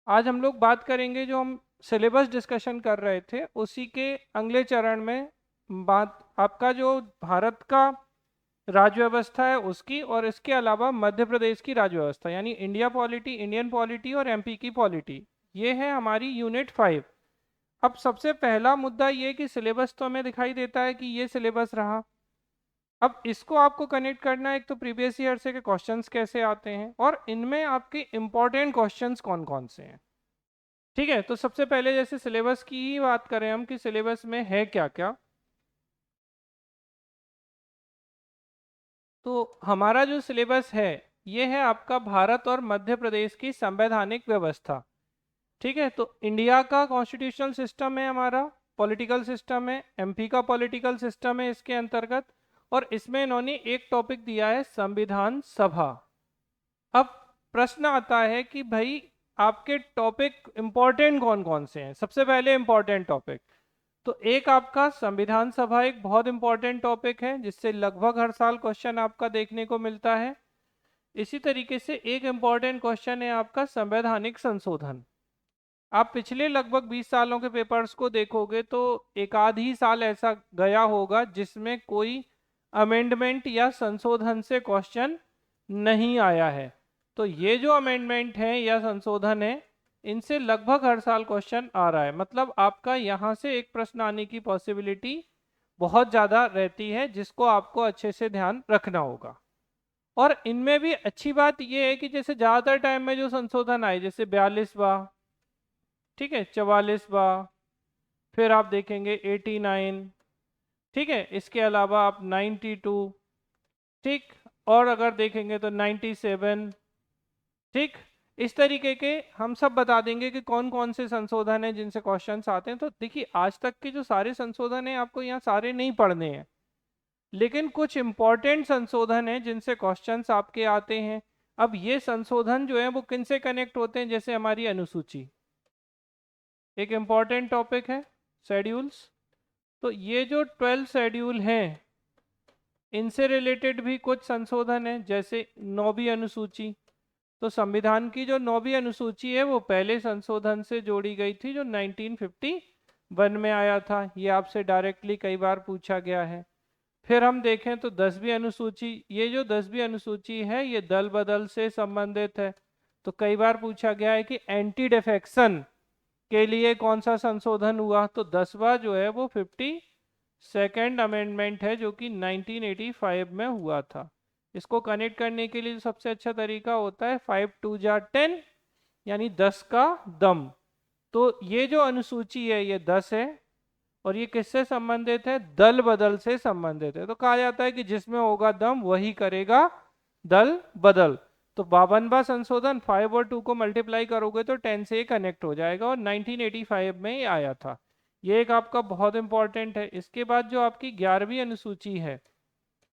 आज हम लोग बात करेंगे, जो हम सिलेबस डिस्कशन कर रहे थे उसी के अगले चरण में बात आपका जो भारत का राज्य व्यवस्था है उसकी, और इसके अलावा मध्य प्रदेश की राज्य व्यवस्था यानी इंडिया पॉलिटी, इंडियन पॉलिटी और एमपी की पॉलिटी, ये है हमारी यूनिट 5। अब सबसे पहला मुद्दा ये कि सिलेबस तो हमें दिखाई देता है कि ये सिलेबस रहा। अब इसको आपको कनेक्ट करना है, एक तो प्रीवियस ईयर से के क्वेश्चंस कैसे आते हैं और इनमें आपके इंपॉर्टेंट क्वेश्चंस कौन कौन से हैं। ठीक है, तो सबसे पहले जैसे सिलेबस की ही बात करें हम कि सिलेबस में है क्या क्या, तो हमारा जो सिलेबस है ये है आपका भारत और मध्य प्रदेश की संवैधानिक व्यवस्था। ठीक है, तो इंडिया का कॉन्स्टिट्यूशनल सिस्टम है, हमारा पॉलिटिकल सिस्टम है, एमपी का पॉलिटिकल सिस्टम है इसके अंतर्गत, और इसमें इन्होंने एक टॉपिक दिया है संविधान सभा। अब प्रश्न आता है कि भाई आपके टॉपिक इंपॉर्टेंट कौन कौन से हैं। सबसे पहले इंपॉर्टेंट टॉपिक, तो एक आपका संविधान सभा एक बहुत इंपॉर्टेंट टॉपिक है जिससे लगभग हर साल क्वेश्चन आपका देखने को मिलता है। इसी तरीके से एक इंपॉर्टेंट क्वेश्चन है आपका संवैधानिक संशोधन। आप पिछले लगभग 20 सालों के पेपर्स को देखोगे तो एक आध ही साल ऐसा गया होगा जिसमें कोई अमेंडमेंट या संशोधन से क्वेश्चन नहीं आया है। तो ये जो अमेंडमेंट है या संशोधन है, इनसे लगभग हर साल क्वेश्चन आ रहा है, मतलब आपका यहाँ से एक प्रश्न आने की पॉसिबिलिटी बहुत ज़्यादा रहती है, जिसको आपको अच्छे से ध्यान रखना होगा। और इनमें भी अच्छी बात यह है कि जैसे ज़्यादातर टाइम में जो संशोधन आए, जैसे 42वां, ठीक है, 44वां, फिर आप देखेंगे 89, ठीक है, इसके अलावा आप 92, ठीक, और अगर देखेंगे तो 97, ठीक, इस तरीके के हम सब बता देंगे कि कौन कौन से संशोधन हैं जिनसे क्वेश्चंस आते हैं। तो देखिए आज तक के जो सारे संशोधन हैं आपको यहाँ सारे नहीं पढ़ने हैं, लेकिन कुछ इंपॉर्टेंट संशोधन हैं जिनसे क्वेश्चंस आपके आते हैं। अब ये संशोधन जो है वो किन से कनेक्ट होते हैं, जैसे हमारी अनुसूची एक इम्पॉर्टेंट टॉपिक है, शेड्यूल्स, तो ये जो 12 शेड्यूल हैं इनसे रिलेटेड भी कुछ संशोधन है, जैसे 9वीं अनुसूची। तो संविधान की जो 9वीं अनुसूची है वो पहले संशोधन से जोड़ी गई थी जो 1951 में आया था, ये आपसे डायरेक्टली कई बार पूछा गया है। फिर हम देखें तो 10वीं अनुसूची, ये जो 10वीं अनुसूची है ये दल बदल से संबंधित है, तो कई बार पूछा गया है कि एंटी डिफेक्शन के लिए कौन सा संशोधन हुआ, तो 10वां जो है वो 52nd अमेंडमेंट है जो कि 1985 में हुआ था। इसको कनेक्ट करने के लिए सबसे अच्छा तरीका होता है 5 2 जा 10, यानी 10 का दम। तो ये जो अनुसूची है ये 10 है, और ये किससे संबंधित है, दल बदल से संबंधित है। तो कहा जाता है कि जिसमें होगा दम वही करेगा दल बदल। तो 52वां संशोधन 5 और 2 को मल्टीप्लाई करोगे तो 10 से कनेक्ट हो जाएगा, और 1985 में ही आया था। ये एक आपका बहुत इंपॉर्टेंट है। इसके बाद जो आपकी 11वीं अनुसूची है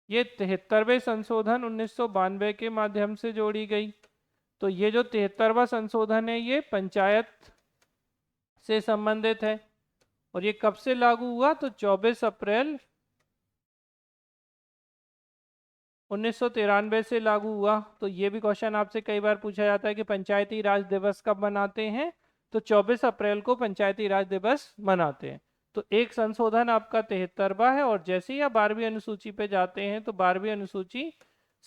ये 73वें संशोधन 1992 के माध्यम से जोड़ी गई। तो ये जो 73वां संशोधन है ये पंचायत से संबंधित है, और ये कब से लागू हुआ, तो 24 अप्रैल 1993 से लागू हुआ। तो ये भी क्वेश्चन आपसे कई बार पूछा जाता है कि पंचायती राज दिवस कब मनाते हैं, तो 24 अप्रैल को पंचायती राज दिवस मनाते हैं। तो एक संशोधन आपका 73वां है, और जैसे ही आप 12वीं अनुसूची पे जाते हैं तो 12वीं अनुसूची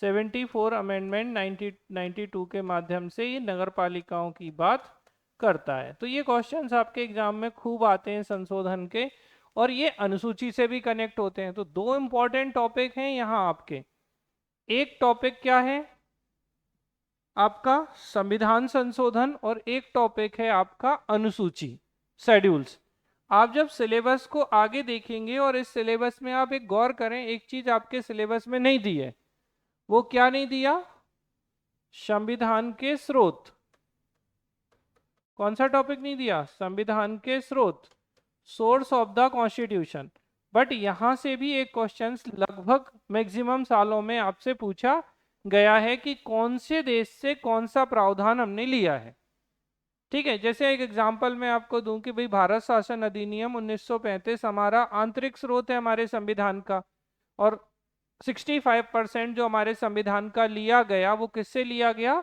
74 अमेंडमेंट 1992 के माध्यम से ये नगर पालिकाओं की बात करता है। तो ये क्वेश्चंस आपके एग्जाम में खूब आते हैं संशोधन के, और ये अनुसूची से भी कनेक्ट होते हैं। तो दो इंपॉर्टेंट टॉपिक हैं यहाँ आपके, एक टॉपिक क्या है आपका संविधान संशोधन, और एक टॉपिक है आपका अनुसूची, शेड्यूल्स। आप जब सिलेबस को आगे देखेंगे और इस सिलेबस में आप एक गौर करें, एक चीज आपके सिलेबस में नहीं दी है, वो क्या नहीं दिया, संविधान के स्रोत। कौन सा टॉपिक नहीं दिया, संविधान के स्रोत, source of the constitution. But यहां से भी एक क्वेश्चन लगभग मैक्सिमम सालों में आपसे पूछा गया है कि कौन से देश से कौन सा प्रावधान हमने लिया है। ठीक है, जैसे एक एग्जांपल मैं आपको दूं कि भाई भारत शासन अधिनियम 1935 हमारा आंतरिक स्रोत है हमारे संविधान का, और 65% जो हमारे संविधान का लिया गया वो किससे लिया गया,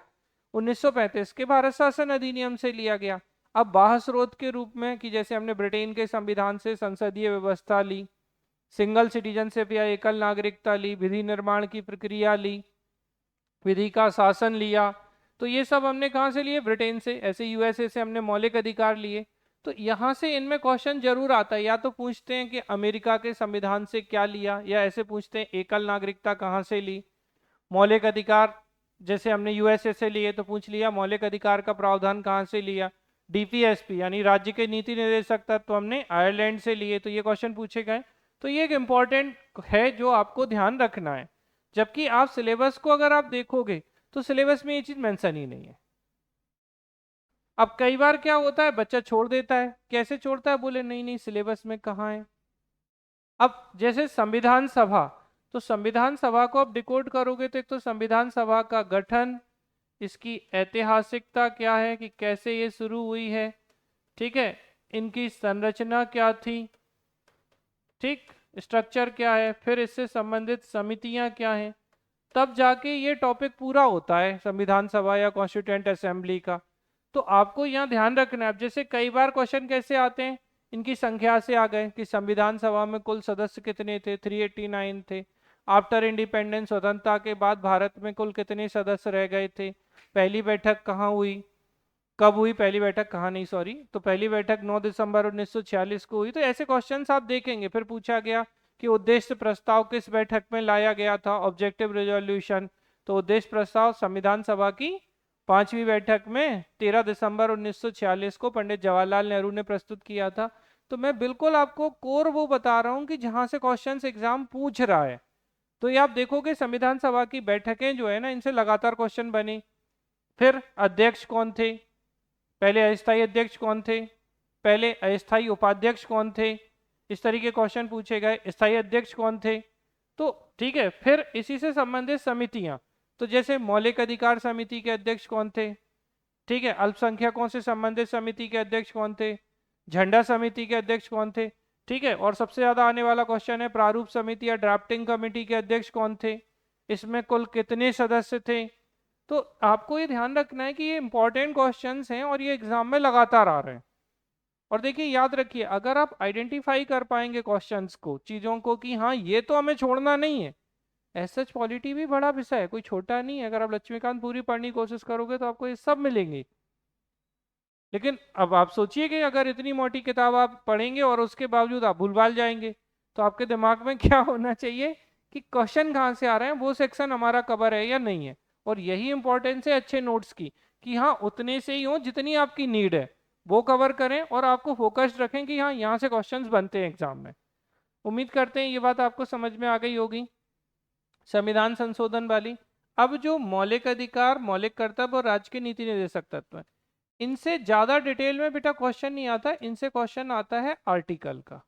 1935 के भारत शासन अधिनियम से लिया गया। अब बाह्य स्रोत के रूप में कि जैसे हमने ब्रिटेन के संविधान से संसदीय व्यवस्था ली, सिंगल सिटीजनशिप या एकल नागरिकता ली, विधि निर्माण की प्रक्रिया ली, विधि का शासन लिया, तो ये सब हमने कहाँ से लिए? ब्रिटेन से। ऐसे यूएसए से हमने मौलिक अधिकार लिए। तो यहाँ से इनमें क्वेश्चन जरूर आता है, या तो पूछते हैं कि अमेरिका के संविधान से क्या लिया, या ऐसे पूछते हैं एकल नागरिकता कहाँ से ली। मौलिक अधिकार जैसे हमने यूएसए से लिए तो पूछ लिया मौलिक अधिकार का प्रावधान कहाँ से लिया। डीपीएसपी यानी राज्य के नीति निर्देशक तत्व हमने आयरलैंड से लिए, तो ये क्वेश्चन पूछे गए। तो ये एक इम्पॉर्टेंट है जो आपको ध्यान रखना है। जबकि आप सिलेबस को अगर आप देखोगे तो सिलेबस में ये चीज मेंशन ही नहीं है। अब कई बार क्या होता है, बच्चा छोड़ देता है। कैसे छोड़ता है? बोले नहीं नहीं सिलेबस में कहाँ है। अब जैसे संविधान सभा, तो संविधान सभा को आप डिकोड करोगे तो एक तो संविधान सभा का गठन, इसकी ऐतिहासिकता क्या है कि कैसे ये शुरू हुई है, ठीक है, इनकी संरचना क्या थी, ठीक, स्ट्रक्चर क्या है, फिर इससे संबंधित समितियां क्या हैं, तब जाके ये टॉपिक पूरा होता है संविधान सभा या कॉन्स्टिट्यूएंट असेंबली का। तो आपको यहाँ ध्यान रखना है। अब जैसे कई बार क्वेश्चन कैसे आते हैं, इनकी संख्या से आ गए कि संविधान सभा में कुल सदस्य कितने थे, 389 थे। आफ्टर इंडिपेंडेंस, स्वतंत्रता के बाद भारत में कुल कितने सदस्य रह गए थे, पहली बैठक कहाँ हुई, कब हुई पहली बैठक, कहाँ नहीं सॉरी, तो पहली बैठक 9 दिसंबर 1946 को हुई। तो ऐसे क्वेश्चंस आप देखेंगे। फिर पूछा गया कि उद्देश्य प्रस्ताव किस बैठक में लाया गया था, ऑब्जेक्टिव रेजोल्यूशन, तो उद्देश्य प्रस्ताव संविधान सभा की 5वीं बैठक में 13 दिसंबर 1946 को पंडित जवाहरलाल नेहरू ने प्रस्तुत किया था। तो मैं बिल्कुल आपको कोर वो बता रहा हूँ कि जहाँ से क्वेश्चन एग्जाम पूछ रहा है। तो ये आप देखोगे संविधान सभा की बैठकें जो है ना, इनसे लगातार क्वेश्चन बने। फिर अध्यक्ष कौन थे, पहले अस्थायी अध्यक्ष कौन थे, पहले अस्थायी उपाध्यक्ष कौन थे, इस तरीके क्वेश्चन पूछे गए। स्थायी अध्यक्ष कौन थे, तो ठीक है। फिर इसी से संबंधित समितियां, तो जैसे मौलिक अधिकार समिति के अध्यक्ष कौन थे, ठीक है, अल्पसंख्यकों से संबंधित समिति के अध्यक्ष कौन थे, झंडा समिति के अध्यक्ष कौन थे, ठीक है। और सबसे ज्यादा आने वाला क्वेश्चन है प्रारूप समिति या ड्राफ्टिंग कमेटी के अध्यक्ष कौन थे, इसमें कुल कितने सदस्य थे। तो आपको ये ध्यान रखना है कि ये इंपॉर्टेंट क्वेश्चंस हैं और ये एग्जाम में लगातार आ रहे हैं। और देखिए याद रखिए, अगर आप आइडेंटिफाई कर पाएंगे क्वेश्चंस को, चीजों को कि हाँ ये तो हमें छोड़ना नहीं है। एज पॉलिटी भी बड़ा विषय है, कोई छोटा नहीं है। अगर आप लक्ष्मीकांत पूरी पढ़ने की कोशिश करोगे तो आपको ये सब मिलेंगे। लेकिन अब आप सोचिए कि अगर इतनी मोटी किताब आप पढ़ेंगे और उसके बावजूद आप भूलभाल जाएंगे, तो आपके दिमाग में क्या होना चाहिए कि क्वेश्चन कहाँ से आ रहे हैं, वो सेक्शन हमारा कवर है या नहीं है। और यही इंपॉर्टेंस है अच्छे नोट्स की, कि हाँ उतने से ही हो जितनी आपकी नीड है, वो कवर करें और आपको फोकस्ड रखें कि हाँ यहाँ से क्वेश्चंस बनते हैं एग्जाम में। उम्मीद करते हैं ये बात आपको समझ में आ गई होगी संविधान संशोधन वाली। अब जो मौलिक अधिकार, मौलिक कर्तव्य और राज्य के नीति निर्देशक तत्व है, इनसे ज्यादा डिटेल में बेटा क्वेश्चन नहीं आता, इनसे क्वेश्चन आता है आर्टिकल का।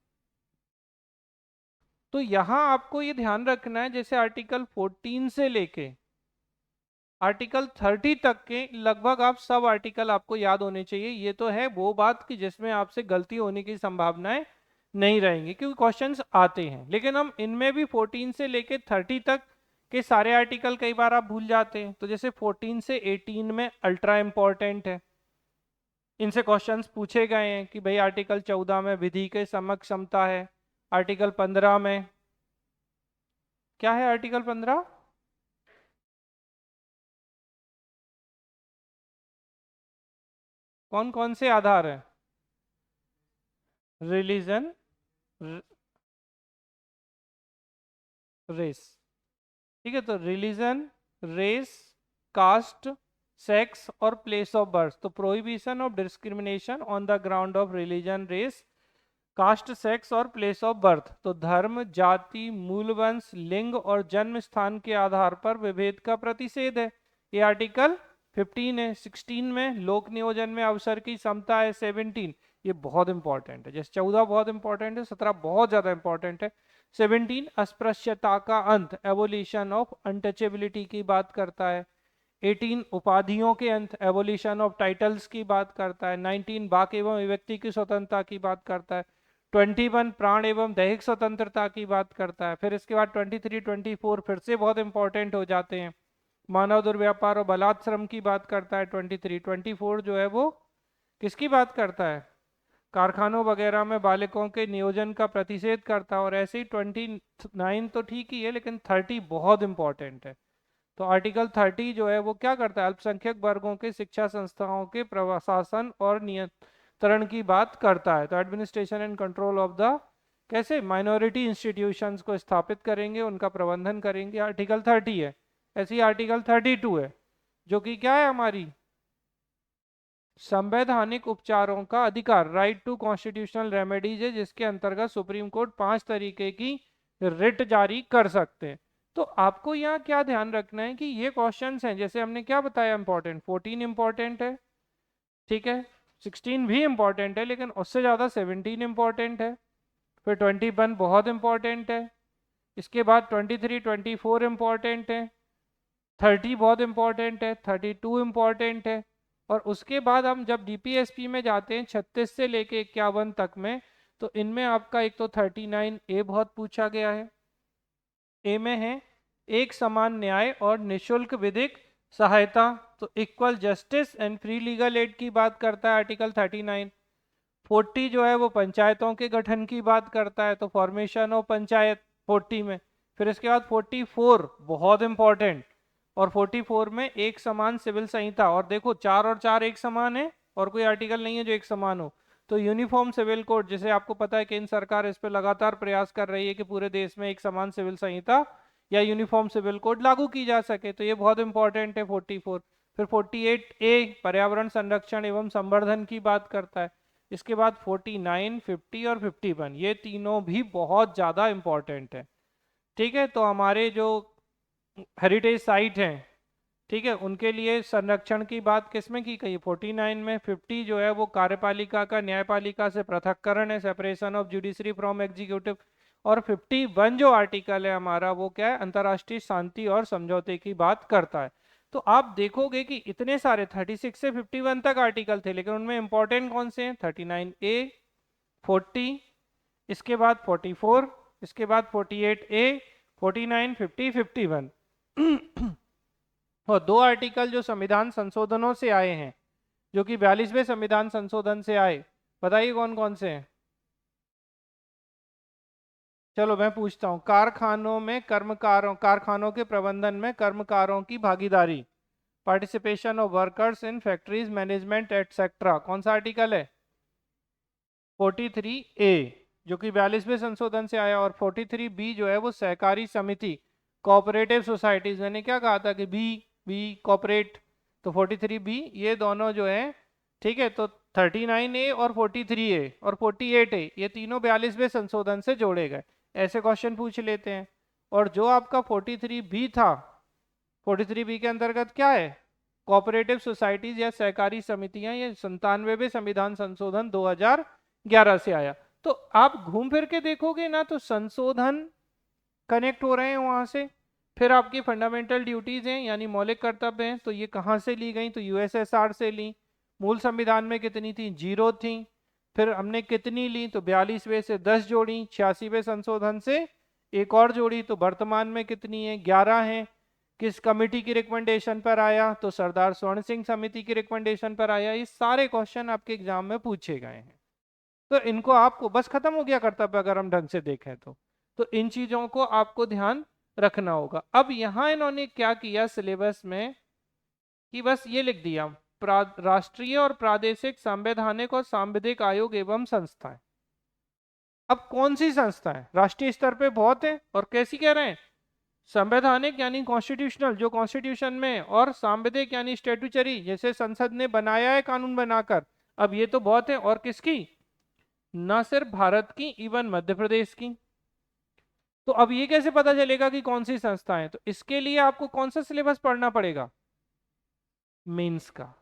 तो यहां आपको ये ध्यान रखना है, जैसे आर्टिकल 14 से लेके आर्टिकल 30 तक के लगभग आप सब आर्टिकल आपको याद होने चाहिए। ये तो है वो बात कि जिसमें आपसे गलती होने की संभावनाएं नहीं रहेंगी, क्योंकि क्वेश्चंस आते हैं। लेकिन हम इनमें भी 14 से लेके 30 तक के सारे आर्टिकल कई बार आप भूल जाते हैं। तो जैसे 14 से 18 में अल्ट्रा इंपॉर्टेंट है, इनसे क्वेश्चंस पूछे गए हैं कि भाई आर्टिकल 14 में विधि के समक्ष समता है, आर्टिकल 15 में क्या है, आर्टिकल 15 कौन कौन से आधार है, रिलीजन, रेस, ठीक है। तो रिलीजन, रेस, कास्ट, सेक्स और प्लेस ऑफ बर्थ, तो prohibition of discrimination on the ground of religion, race, caste, sex और प्लेस ऑफ बर्थ, तो धर्म, जाति, मूल वंश, लिंग और जन्म स्थान के आधार पर विभेद का प्रतिषेध है, ये आर्टिकल 15 है। 16 में लोक नियोजन में अवसर की समता है। 17 ये बहुत इंपॉर्टेंट है, जैसे 14 बहुत इंपॉर्टेंट है, 17 बहुत ज्यादा इंपॉर्टेंट है। 17 अस्पृश्यता का अंत, एबोलिशन ऑफ अनटचेबिलिटी की बात करता है। 18 उपाधियों के अंत, एबोलिशन ऑफ टाइटल्स की बात करता है। 19 वाक एवं अभिव्यक्ति की स्वतंत्रता की बात करता है। 21 प्राण एवं दैहिक स्वतंत्रता की बात करता है। फिर इसके बाद 23, 24 फिर से बहुत इंपॉर्टेंट हो जाते हैं। मानव दुर्व्यापार और बलात्श्रम की बात करता है 23। 24 जो है वो किसकी बात करता है, कारखानों वगैरह में बालिकाओं के नियोजन का प्रतिषेध करता है। और ऐसे ही 29 तो ठीक ही है, लेकिन 30 बहुत इंपॉर्टेंट है। तो आर्टिकल 30 जो है वो क्या करता है, अल्पसंख्यक वर्गों के शिक्षा संस्थाओं के प्रशासन और नियंत्रण की बात करता है। तो administration and control of the, कैसे माइनॉरिटी इंस्टीट्यूशंस को स्थापित करेंगे, उनका प्रबंधन करेंगे, आर्टिकल 30 है। ऐसी आर्टिकल 32 है जो कि क्या है हमारी, संवैधानिक उपचारों का अधिकार, राइट टू कॉन्स्टिट्यूशनल रेमेडीज है, जिसके अंतर्गत सुप्रीम कोर्ट 5 तरीके की रिट जारी कर सकते हैं। तो आपको यहाँ क्या ध्यान रखना है कि ये क्वेश्चंस हैं, जैसे हमने क्या बताया इंपॉर्टेंट, 14 इंपॉर्टेंट है, ठीक है, 16 भी इंपॉर्टेंट है, लेकिन उससे ज़्यादा 17 इंपॉर्टेंट है, फिर 21 बहुत इंपॉर्टेंट है, इसके बाद 23 24 इंपॉर्टेंट है, 30 बहुत इंपॉर्टेंट है, 32 इंपॉर्टेंट है। और उसके बाद हम जब डीपीएसपी में जाते हैं 36 से लेके 51 तक में, तो इनमें आपका एक तो 39 ए बहुत पूछा गया है। ए में है एक समान न्याय और निशुल्क विधिक सहायता, तो equal justice and free legal aid की बात करता है आर्टिकल 39। 40 जो है वो पंचायतों के गठन की बात करता है, तो फॉर्मेशन ऑफ पंचायत 40 में। फिर इसके बाद 44 बहुत इंपॉर्टेंट, और 44 में एक समान सिविल संहिता, और देखो 4 और 4 एक समान है, और कोई आर्टिकल नहीं है जो एक समान हो। तो यूनिफॉर्म सिविल कोड, जिसे आपको पता है केंद्र सरकार इस पर लगातार प्रयास कर रही है कि पूरे देश में एक समान सिविल संहिता या यूनिफॉर्म सिविल कोड लागू की जा सके, तो ये बहुत इंपॉर्टेंट है 44। फिर 48 ए पर्यावरण संरक्षण एवं संवर्धन की बात करता है। इसके बाद 49 50 और 51 ये तीनों भी बहुत ज़्यादा इंपॉर्टेंट है, ठीक है। तो हमारे जो हेरिटेज साइट हैं, ठीक है, उनके लिए संरक्षण की बात किसमें की गई, 49 में। 50 जो है वो कार्यपालिका का न्यायपालिका से पृथक्करण है, separation of judiciary from executive. और 51 जो आर्टिकल है हमारा वो क्या है, अंतर्राष्ट्रीय शांति और समझौते की बात करता है। तो आप देखोगे कि इतने सारे 36 से 51 तक आर्टिकल थे, लेकिन उनमें इंपॉर्टेंट कौन से हैं, 39 ए, 40, इसके बाद 44, इसके बाद 48 ए, 49 50 51। और 2 आर्टिकल जो संविधान संशोधनों से आए हैं, जो कि 42वें संविधान संशोधन से आए, बताइए कौन कौन से हैं। चलो मैं पूछता हूँ, कारखानों के प्रबंधन में कर्मकारों की भागीदारी, participation of workers in factories management etcetera, कौन सा आर्टिकल है, 43 ए, जो कि 42वें संशोधन से आया। और 43 बी जो है वो सहकारी समिति, कोऑपरेटिव सोसाइटीज, मैंने क्या कहा था कि बी बी कॉपरेट, तो 43 बी ये दोनों जो है, ठीक है। तो 39 ए और 43 ए और 48 ए ये तीनों 42वें संशोधन से जोड़े गए, ऐसे क्वेश्चन पूछ लेते हैं। और जो आपका 43 बी था, 43 बी के अंतर्गत क्या है, कोऑपरेटिव सोसाइटीज या सहकारी समितियां, ये 97वें संविधान संशोधन 2011 से आया। तो आप घूम फिर के देखोगे ना, तो संशोधन कनेक्ट हो रहे हैं वहां से। फिर आपकी फंडामेंटल ड्यूटीज हैं यानी मौलिक कर्तव्य हैं, तो ये कहाँ से ली गई, तो यूएसएसआर से ली। मूल संविधान में कितनी थी, 0 थी। फिर हमने कितनी ली, तो 42वें से 10 जोड़ी, 86वें संशोधन से एक और जोड़ी, तो वर्तमान में कितनी है, 11 है। किस कमेटी की रिकमेंडेशन पर आया, तो सरदार स्वर्ण सिंह समिति की रिकमेंडेशन पर आया। ये सारे क्वेश्चन आपके एग्जाम में पूछे गए हैं, तो इनको आपको बस खत्म हो गया कर्तव्य अगर हम ढंग से देखें तो इन चीजों को आपको ध्यान रखना होगा। अब यहाँ इन्होंने क्या किया सिलेबस में कि बस ये लिख दिया, राष्ट्रीय और प्रादेशिक संवैधानिक और सांविधिक आयोग एवं संस्थाएं। अब कौन सी संस्थाएं, राष्ट्रीय स्तर पे बहुत है, और कैसी कह रहे हैं, संवैधानिक यानी कॉन्स्टिट्यूशनल जो कॉन्स्टिट्यूशन में, और सांविधिक यानी स्टेटुचरी जैसे संसद ने बनाया है कानून बनाकर। अब ये तो बहुत है, और किसकी, ना सिर्फ भारत की, इवन मध्य प्रदेश की। तो अब ये कैसे पता चलेगा कि कौन सी संस्था है, तो इसके लिए आपको कौन सा सिलेबस पढ़ना पड़ेगा, मेंस का।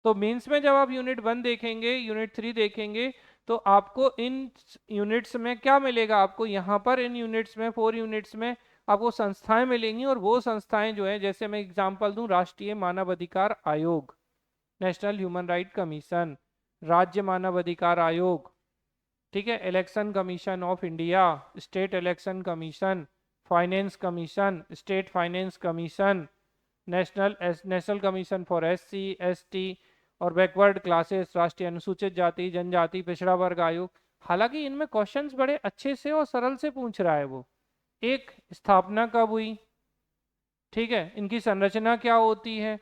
तो मेंस में जब आप यूनिट 1 देखेंगे, यूनिट 3 देखेंगे, तो आपको इन यूनिट्स में क्या मिलेगा, आपको यहाँ पर इन यूनिट्स में 4 यूनिट्स में आपको संस्थाएं मिलेंगी। और वो संस्थाएं जो है, जैसे मैं एग्जांपल दूं, राष्ट्रीय मानव अधिकार आयोग, नेशनल ह्यूमन राइट कमीशन, राज्य मानव अधिकार आयोग, ठीक है, election commission of India, state election commission, finance commission, state finance commission, national commission for SC ST और बैकवर्ड क्लासेस, राष्ट्रीय अनुसूचित जाति जनजाति पिछड़ा वर्ग आयोग। हालांकि इनमें क्वेश्चंस बड़े अच्छे से और सरल से पूछ रहा है वो। एक, स्थापना कब हुई, ठीक है, इनकी संरचना क्या होती है।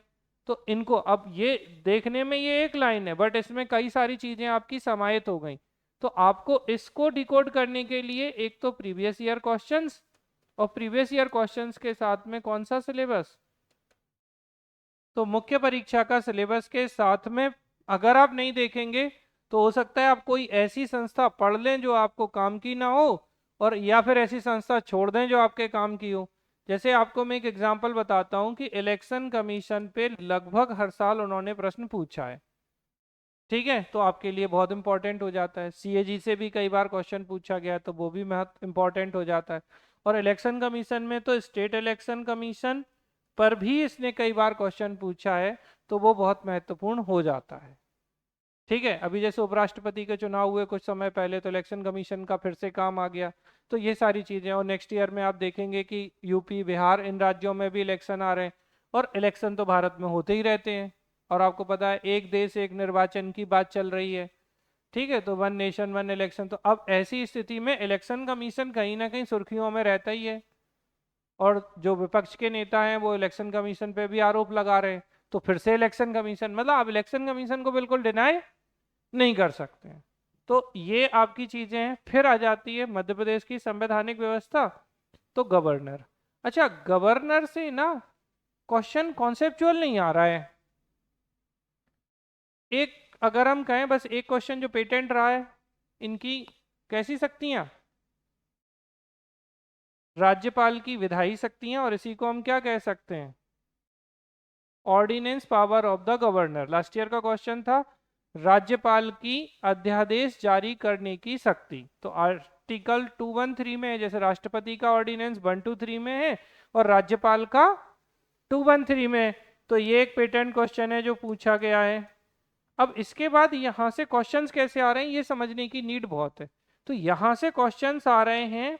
तो इनको अब ये देखने में ये एक लाइन है, बट इसमें कई सारी चीजें आपकी समाहित हो गई। तो आपको इसको डिकोड करने के लिए एक तो प्रीवियस ईयर क्वेश्चंस, और प्रीवियस ईयर क्वेश्चंस के साथ में कौन सा सिलेबस, तो मुख्य परीक्षा का सिलेबस के साथ में अगर आप नहीं देखेंगे तो हो सकता है आप कोई ऐसी संस्था पढ़ लें जो आपको काम की ना हो, और या फिर ऐसी संस्था छोड़ दें जो आपके काम की हो। जैसे आपको मैं एक एग्जांपल बताता हूं कि इलेक्शन कमीशन पे लगभग हर साल उन्होंने प्रश्न पूछा है, ठीक है, तो आपके लिए बहुत इंपॉर्टेंट हो जाता है। CAG से भी कई बार क्वेश्चन पूछा गया तो वो भी महत्व इंपॉर्टेंट हो जाता है। और इलेक्शन कमीशन में तो स्टेट इलेक्शन कमीशन पर भी इसने कई बार क्वेश्चन पूछा है, तो वो बहुत महत्वपूर्ण हो जाता है। ठीक है, अभी जैसे उपराष्ट्रपति के चुनाव हुए कुछ समय पहले, तो इलेक्शन कमीशन का फिर से काम आ गया। तो ये सारी चीजें, और नेक्स्ट ईयर में आप देखेंगे कि यूपी बिहार इन राज्यों में भी इलेक्शन आ रहे हैं, और इलेक्शन तो भारत में होते ही रहते हैं। और आपको पता है एक देश एक निर्वाचन की बात चल रही है, ठीक है, तो वन नेशन वन इलेक्शन। तो अब ऐसी स्थिति में इलेक्शन कमीशन कहीं ना कहीं सुर्खियों में रहता ही है, और जो विपक्ष के नेता हैं वो इलेक्शन कमीशन पे भी आरोप लगा रहे हैं। तो फिर से इलेक्शन कमीशन, मतलब आप इलेक्शन कमीशन को बिल्कुल डिनाई नहीं कर सकते हैं। तो ये आपकी चीजें हैं। फिर आ जाती है मध्य प्रदेश की संवैधानिक व्यवस्था, तो गवर्नर। अच्छा, गवर्नर से ना क्वेश्चन कॉन्सेप्चुअल नहीं आ रहा है। एक, अगर हम कहें बस एक क्वेश्चन जो पेटेंट रहा है, इनकी कैसी शक्तियां, राज्यपाल की विधायी शक्तियां, और इसी को हम क्या कह सकते हैं, ordinance power of the governor. Last year का क्वेश्चन था राज्यपाल की अध्यादेश जारी करने की शक्ति। तो आर्टिकल 213 में है, जैसे राष्ट्रपति का ऑर्डिनेंस 123 में है और राज्यपाल का 213 में है। तो ये एक पेटेंट क्वेश्चन है जो पूछा गया है। अब इसके बाद यहाँ से क्वेश्चंस कैसे आ रहे हैं ये समझने की नीड बहुत है। तो यहाँ से क्वेश्चंस आ रहे हैं,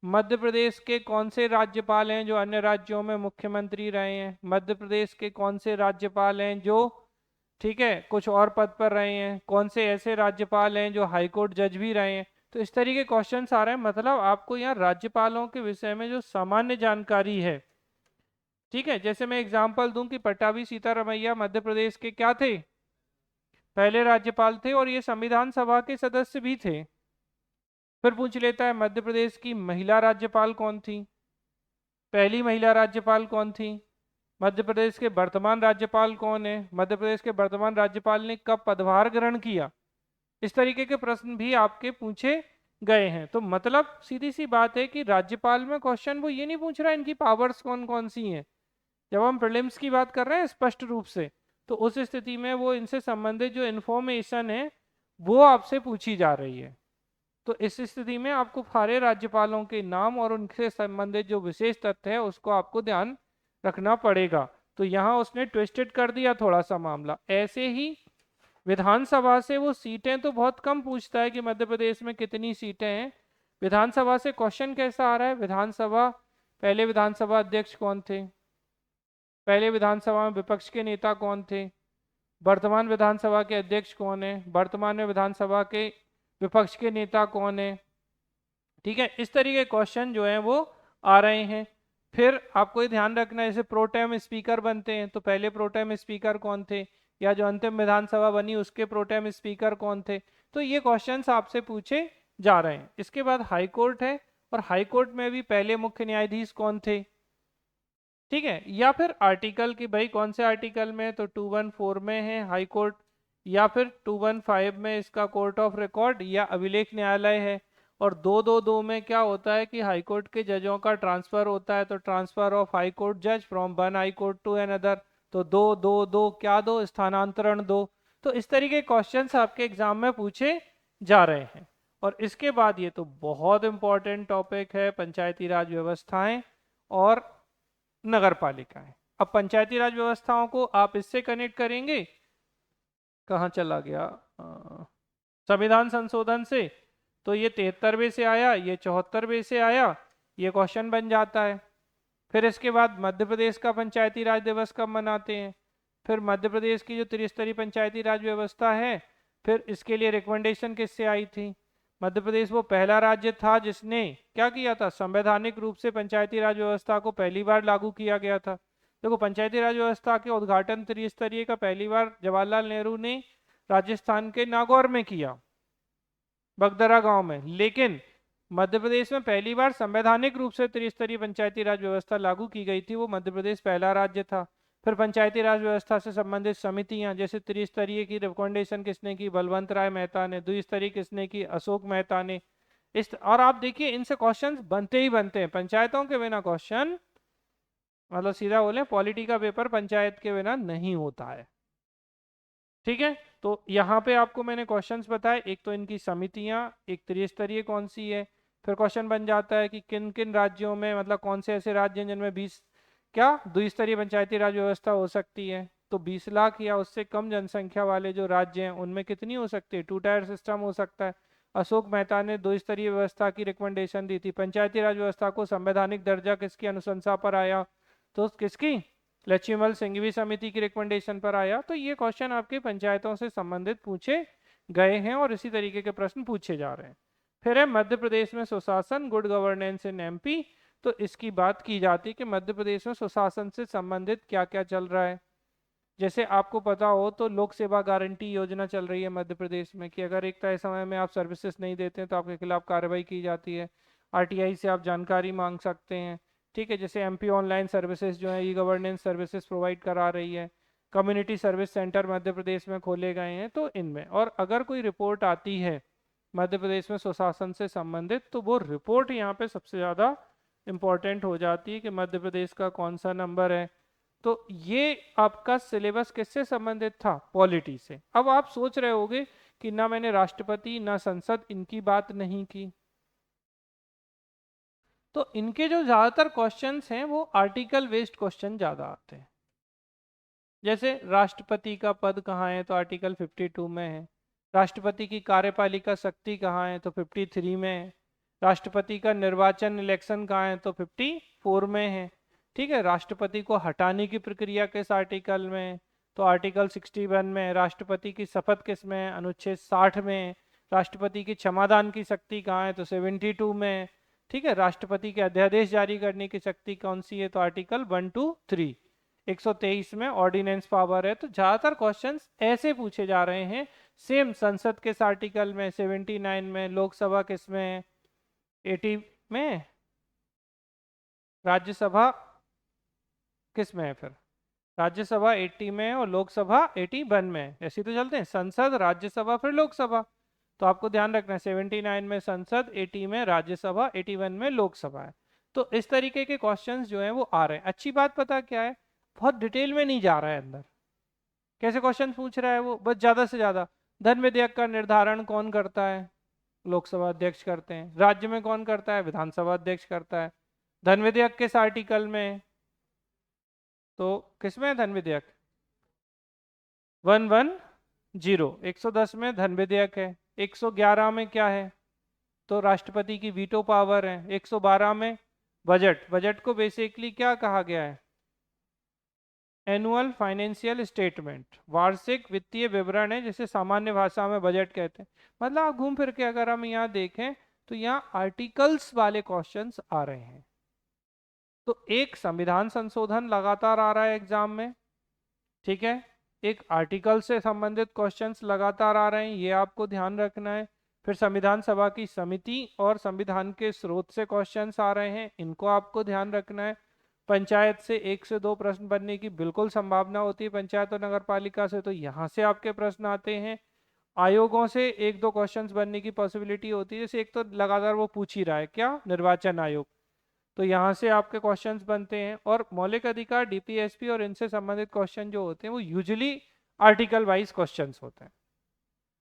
मध्य प्रदेश के कौन से राज्यपाल हैं जो अन्य राज्यों में मुख्यमंत्री रहे हैं, मध्य प्रदेश के कौन से राज्यपाल हैं जो, ठीक है, कुछ और पद पर रहे हैं, कौन से ऐसे राज्यपाल हैं जो हाईकोर्ट जज भी रहे हैं। तो इस तरीके के क्वेश्चंस आ रहे हैं। मतलब आपको यहाँ राज्यपालों के विषय में जो सामान्य जानकारी है, ठीक है, जैसे मैं एग्जांपल दूं कि पट्टाभी सीतारमैया मध्य प्रदेश के क्या थे, पहले राज्यपाल थे, और ये संविधान सभा के सदस्य भी थे। फिर पूछ लेता है मध्य प्रदेश की महिला राज्यपाल कौन थी, पहली महिला राज्यपाल कौन थी, मध्य प्रदेश के वर्तमान राज्यपाल कौन है, मध्य प्रदेश के वर्तमान राज्यपाल ने कब पदभार ग्रहण किया। इस तरीके के प्रश्न भी आपके पूछे गए हैं। तो मतलब सीधी सी बात है कि राज्यपाल में क्वेश्चन वो ये नहीं पूछ रहा है इनकी पावर्स कौन कौन सी हैं। जब हम प्रीलिम्स की बात कर रहे हैं स्पष्ट रूप से, तो उस स्थिति में वो इनसे संबंधित जो इन्फॉर्मेशन है वो आपसे पूछी जा रही है। तो इस स्थिति में आपको सारे राज्यपालों के नाम और उनसे संबंधित जो विशेष तथ्य है उसको आपको ध्यान रखना पड़ेगा। तो यहाँ उसने ट्विस्टेड कर दिया थोड़ा सा मामला। ऐसे ही विधानसभा से वो सीटें तो बहुत कम पूछता है कि मध्य प्रदेश में कितनी सीटें हैं। विधानसभा से क्वेश्चन कैसा आ रहा है, विधानसभा, पहले विधानसभा अध्यक्ष कौन थे, पहले विधानसभा में विपक्ष के नेता कौन थे, वर्तमान विधानसभा के अध्यक्ष कौन है, वर्तमान में विधानसभा के विपक्ष के नेता कौन है, ठीक है, इस तरीके के क्वेश्चन जो है वो आ रहे हैं। फिर आपको ये ध्यान रखना है, जैसे प्रोटेम स्पीकर बनते हैं तो पहले प्रोटेम स्पीकर कौन थे, या जो अंतिम विधानसभा बनी उसके प्रोटेम स्पीकर कौन थे। तो ये क्वेश्चंस आपसे पूछे जा रहे हैं। इसके बाद हाई कोर्ट है, और हाई कोर्ट में भी पहले मुख्य न्यायाधीश कौन थे, ठीक है, या फिर आर्टिकल की भाई कौन से आर्टिकल में, तो 214 में है हाई कोर्ट, या फिर 215 में इसका कोर्ट ऑफ रिकॉर्ड या अभिलेख न्यायालय है। और 222 में क्या होता है कि हाई कोर्ट के जजों का ट्रांसफर होता है, तो ट्रांसफर ऑफ हाई कोर्ट जज from one high court to another. तो दो दो दो क्या दो, स्थानांतरण दो। तो इस तरीके क्वेश्चंस आपके एग्जाम में पूछे जा रहे हैं। और इसके बाद ये तो बहुत इंपॉर्टेंट टॉपिक है, पंचायती राज व्यवस्थाएं और नगर पालिकाएं। अब पंचायती राज व्यवस्थाओं को आप इससे कनेक्ट करेंगे, कहाँ चला गया, संविधान संशोधन से, तो ये 73वें से आया, ये 74वें से आया, ये क्वेश्चन बन जाता है। फिर इसके बाद मध्य प्रदेश का पंचायती राज दिवस कब मनाते हैं, फिर मध्य प्रदेश की जो त्रिस्तरीय पंचायती राज व्यवस्था है, फिर इसके लिए रिकमेंडेशन किससे आई थी। मध्य प्रदेश वो पहला राज्य था जिसने क्या किया था, संवैधानिक रूप से पंचायती राज व्यवस्था को पहली बार लागू किया गया था। देखो पंचायती राज व्यवस्था के उद्घाटन त्रिस्तरीय का पहली बार जवाहरलाल नेहरू ने राजस्थान के नागौर में किया, बगदरा गांव में। लेकिन मध्य प्रदेश में पहली बार संवैधानिक रूप से त्रिस्तरीय पंचायती राज व्यवस्था लागू की गई थी, वो मध्य प्रदेश पहला राज्य था। फिर पंचायती राज व्यवस्था से संबंधित समितियां, जैसे त्रिस्तरीय की रिकमेंडेशन किसने की, बलवंत राय मेहता ने, द्विस्तरीय किसने की, अशोक मेहता ने। और आप देखिए इनसे क्वेश्चन बनते ही बनते हैं, पंचायतों के बिना क्वेश्चन, मतलब सीधा बोले पॉलिटी का पेपर पंचायत के बिना नहीं होता है। ठीक है, तो यहाँ पे आपको मैंने क्वेश्चंस बताए, एक तो इनकी समितियां, एक त्रिस्तरीय कौन सी है। फिर क्वेश्चन बन जाता है कि किन किन राज्यों में, मतलब कौन से ऐसे राज्य हैं जिनमें 20 क्या द्विस्तरीय पंचायती राज व्यवस्था हो सकती है। तो 20 लाख या उससे कम जनसंख्या वाले जो राज्य हैं उनमें कितनी हो सकती है, 2 टायर सिस्टम हो सकता है। अशोक मेहता ने द्विस्तरीय व्यवस्था की रिकमेंडेशन दी थी। पंचायती राज व्यवस्था को संवैधानिक दर्जा किसकी अनुशंसा पर आया, तो किसकी, लक्ष्मीमल सिंघवी समिति की रिकमेंडेशन पर आया। तो ये क्वेश्चन आपके पंचायतों से संबंधित पूछे गए हैं और इसी तरीके के प्रश्न पूछे जा रहे हैं। फिर है मध्य प्रदेश में सुशासन, गुड गवर्नेंस इन एमपी। तो इसकी बात की जाती है कि मध्य प्रदेश में सुशासन से संबंधित क्या क्या चल रहा है। जैसे आपको पता हो तो लोक सेवा गारंटी योजना चल रही है मध्य प्रदेश में, कि अगर एक तय समय में आप सर्विसेज नहीं देते हैं तो आपके खिलाफ कार्रवाई की जाती है। आरटीआई से आप जानकारी मांग सकते हैं। ठीक है, जैसे एमपी ऑनलाइन सर्विसेज जो है, ई गवर्नेंस सर्विसेज प्रोवाइड करा रही है। Community service centre Madhya Pradesh में खोले गए हैं। तो इनमें, और अगर कोई रिपोर्ट आती है मध्य प्रदेश में सुशासन से संबंधित, तो वो रिपोर्ट यहाँ पे सबसे ज़्यादा इम्पोर्टेंट हो जाती है कि मध्य प्रदेश का कौन सा नंबर है। तो ये आपका सिलेबस किससे संबंधित था, पॉलिटी से। अब आप सोच रहे होंगे कि ना मैंने राष्ट्रपति ना संसद इनकी बात नहीं की। तो इनके जो ज्यादातर क्वेश्चंस हैं वो आर्टिकल बेस्ड क्वेश्चन ज्यादा आते हैं। जैसे राष्ट्रपति का पद कहाँ है, तो आर्टिकल 52 में है। राष्ट्रपति की कार्यपालिका शक्ति कहाँ है, तो 53 में है। राष्ट्रपति का निर्वाचन इलेक्शन कहाँ है, तो 54 में है। ठीक है, राष्ट्रपति को हटाने की प्रक्रिया किस आर्टिकल में है, तो आर्टिकल 61 में है। राष्ट्रपति की शपथ किस में है, अनुच्छेद 60 में है। राष्ट्रपति की क्षमादान की शक्ति कहाँ है, तो 72 में है। ठीक है, राष्ट्रपति के अध्यादेश जारी करने की शक्ति कौन सी है, तो आर्टिकल 123। 123 में ऑर्डिनेंस पावर है। तो ज्यादातर क्वेश्चंस ऐसे पूछे जा रहे हैं। सेम संसद के इस आर्टिकल में 79 में, लोकसभा किस में है, 80 में, राज्यसभा किस में है, फिर राज्यसभा 80 में और लोकसभा 81 में। ऐसे तो चलते हैं, संसद, राज्यसभा, फिर लोकसभा। तो आपको ध्यान रखना है 79 में संसद, 80 में राज्यसभा, 81 में लोकसभा है। तो इस तरीके के क्वेश्चंस जो हैं वो आ रहे हैं। अच्छी बात पता क्या है, बहुत डिटेल में नहीं जा रहा है अंदर। कैसे क्वेश्चन पूछ रहा है वो, बस ज्यादा से ज्यादा धन विधेयक का निर्धारण कौन करता है, लोकसभा अध्यक्ष करते हैं। राज्य में कौन करता है, विधानसभा अध्यक्ष करता है। धन विधेयक किस आर्टिकल में, तो किसमें है धन विधेयक, 110, 110 में धन विधेयक है। 111 में क्या है, तो राष्ट्रपति की वीटो पावर है। 112 में बजट, बजट को बेसिकली क्या कहा गया है, एनुअल फाइनेंशियल स्टेटमेंट, वार्षिक वित्तीय विवरण है, जिसे सामान्य भाषा में बजट कहते हैं। मतलब आप घूम फिर के अगर हम यहाँ देखें तो यहाँ आर्टिकल्स वाले क्वेश्चंस आ रहे हैं। तो एक संविधान संशोधन लगातार आ रहा है एग्जाम में। ठीक है, एक आर्टिकल से संबंधित क्वेश्चंस लगातार आ रहे हैं, ये आपको ध्यान रखना है। फिर संविधान सभा की समिति और संविधान के स्रोत से क्वेश्चंस आ रहे हैं, इनको आपको ध्यान रखना है। पंचायत से 1 से 2 प्रश्न बनने की बिल्कुल संभावना होती है, पंचायत और नगर पालिका से, तो यहाँ से आपके प्रश्न आते हैं। आयोगों से 1-2 क्वेश्चंस बनने की पॉसिबिलिटी होती है, जैसे एक तो लगातार वो पूछ ही रहा है क्या, निर्वाचन आयोग, तो यहाँ से आपके क्वेश्चंस बनते हैं। और मौलिक अधिकार, डीपीएसपी और इनसे संबंधित क्वेश्चन जो होते हैं वो यूजुअली आर्टिकल वाइज क्वेश्चंस होते हैं।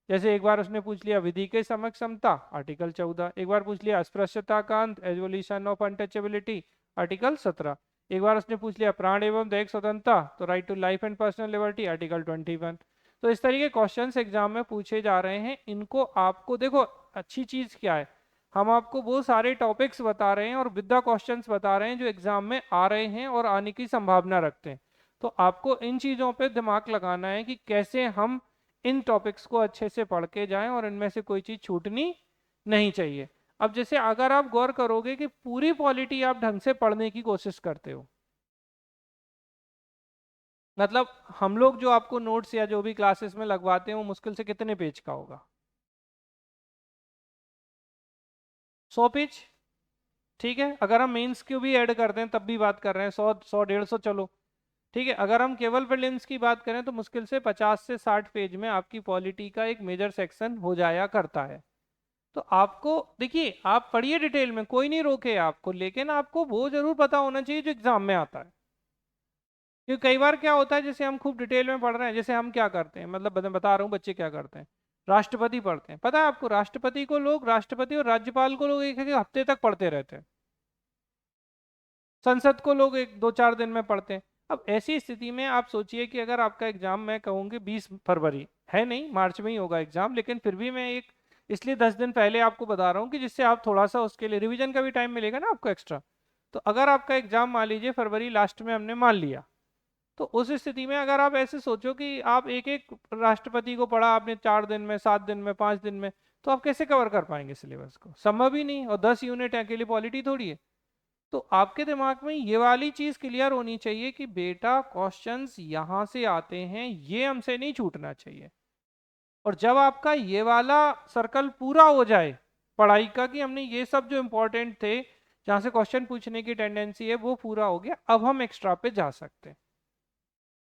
जैसे एक बार उसने पूछ लिया विधि के समक्ष समता, आर्टिकल 14। एक बार पूछ लिया अस्पृश्यता का अंत, एवोल्यूशन ऑफ अनटचेबिलिटी, आर्टिकल 17। एक बार उसने पूछ लिया प्राण एवं दैहिक स्वतंत्रता, तो right to life and personal liberty, article 21। तो इस तरीके क्वेश्चंस एग्जाम में पूछे जा रहे हैं। इनको आपको देखो, अच्छी चीज क्या है, हम आपको वो सारे टॉपिक्स बता रहे हैं और विद क्वेश्चंस बता रहे हैं जो एग्जाम में आ रहे हैं और आने की संभावना रखते हैं। तो आपको इन चीज़ों पे दिमाग लगाना है कि कैसे हम इन टॉपिक्स को अच्छे से पढ़ के जाएं और इनमें से कोई चीज़ छूटनी नहीं चाहिए। अब जैसे अगर आप गौर करोगे कि पूरी पॉलिटी आप ढंग से पढ़ने की कोशिश करते हो, मतलब हम लोग जो आपको नोट्स या जो भी क्लासेस में लगवाते हैं वो मुश्किल से कितने पेज का होगा? 100 पेज। ठीक है, अगर हम मेंस को भी ऐड करते हैं तब भी बात कर रहे हैं 100 150 चलो। ठीक है, अगर हम केवल प्रीलिम्स की बात करें तो मुश्किल से 50 से 60 पेज में आपकी पॉलिटी का एक मेजर सेक्शन हो जाया करता है। तो आपको देखिए, आप पढ़िए डिटेल में, कोई नहीं रोके आपको, लेकिन आपको वो जरूर पता होना चाहिए जो एग्जाम में आता है। क्योंकि कई बार क्या होता है, जैसे हम खूब डिटेल में पढ़ रहे हैं, जैसे हम क्या करते हैं, मतलब मैं बता रहा हूँ बच्चे क्या करते हैं, राष्ट्रपति पढ़ते हैं। पता है आपको, राष्ट्रपति को लोग, राष्ट्रपति और राज्यपाल को लोग एक एक हफ्ते तक पढ़ते रहते हैं। संसद को लोग एक दो चार दिन में पढ़ते हैं। अब ऐसी स्थिति में आप सोचिए कि अगर आपका एग्जाम, मैं कहूँगी 20 फरवरी है, नहीं मार्च में ही होगा एग्जाम, लेकिन फिर भी मैं एक इसलिए 10 दिन पहले आपको बता रहा हूँ कि जिससे आप थोड़ा सा उसके लिए रिवीजन का भी टाइम मिलेगा ना आपको एक्स्ट्रा। तो अगर आपका एग्जाम मान लीजिए फरवरी लास्ट में हमने मान लिया, तो उस स्थिति में अगर आप ऐसे सोचो कि आप एक एक राष्ट्रपति को पढ़ा आपने 4 दिन में, 7 दिन में, 5 दिन में, तो आप कैसे कवर कर पाएंगे सिलेबस को? संभव ही नहीं। और 10 यूनिट अकेले पॉलिटी थोड़ी है। तो आपके दिमाग में ये वाली चीज क्लियर होनी चाहिए कि बेटा क्वेश्चंस यहाँ से आते हैं, ये हमसे नहीं छूटना चाहिए। और जब आपका ये वाला सर्कल पूरा हो जाए पढ़ाई का, कि हमने ये सब जो इम्पोर्टेंट थे जहाँ से क्वेश्चन पूछने की टेंडेंसी है वो पूरा हो गया, अब हम एक्स्ट्रा पे जा सकते हैं।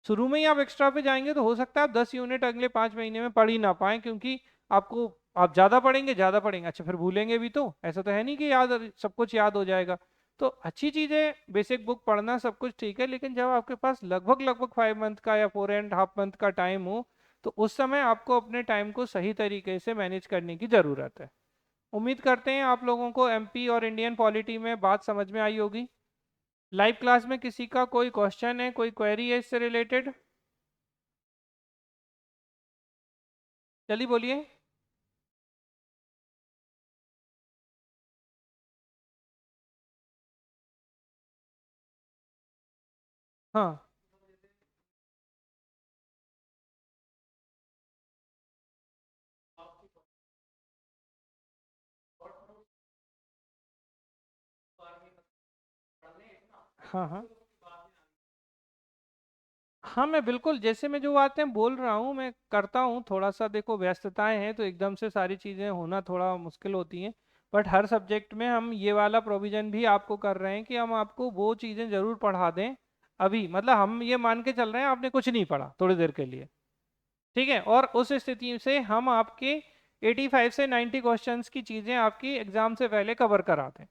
शुरू में ही आप एक्स्ट्रा पे जाएंगे तो हो सकता है आप 10 यूनिट अगले 5 महीने में पढ़ ही ना पाए, क्योंकि आपको, आप ज्यादा पढ़ेंगे ज्यादा पढ़ेंगे, अच्छा फिर भूलेंगे भी तो, ऐसा तो है नहीं कि याद सब कुछ याद हो जाएगा। तो अच्छी चीज है बेसिक बुक पढ़ना, सब कुछ ठीक है, लेकिन जब आपके पास लगभग लगभग 5 मंथ का या 4.5 मंथ का टाइम हो, तो उस समय आपको अपने टाइम को सही तरीके से मैनेज करने की जरूरत है। उम्मीद करते हैं आप लोगों को एमपी और इंडियन पॉलिटी में बात समझ में आई होगी। लाइव क्लास में किसी का कोई क्वेश्चन है, कोई क्वेरी है इससे रिलेटेड? चलिए बोलिए। हाँ हाँ हाँ हाँ, मैं बिल्कुल, जैसे मैं जो बातें बोल रहा हूँ मैं करता हूँ, थोड़ा सा देखो व्यस्तताएं हैं तो एकदम से सारी चीज़ें होना थोड़ा मुश्किल होती हैं। बट हर सब्जेक्ट में हम ये वाला प्रोविज़न भी आपको कर रहे हैं कि हम आपको वो चीज़ें ज़रूर पढ़ा दें। अभी मतलब हम ये मान के चल रहे हैं आपने कुछ नहीं पढ़ा थोड़ी देर के लिए, ठीक है, और उस स्थिति से हम आपके 85 से 90 क्वेश्चंस की चीज़ें आपकी एग्ज़ाम से पहले कवर करा दें,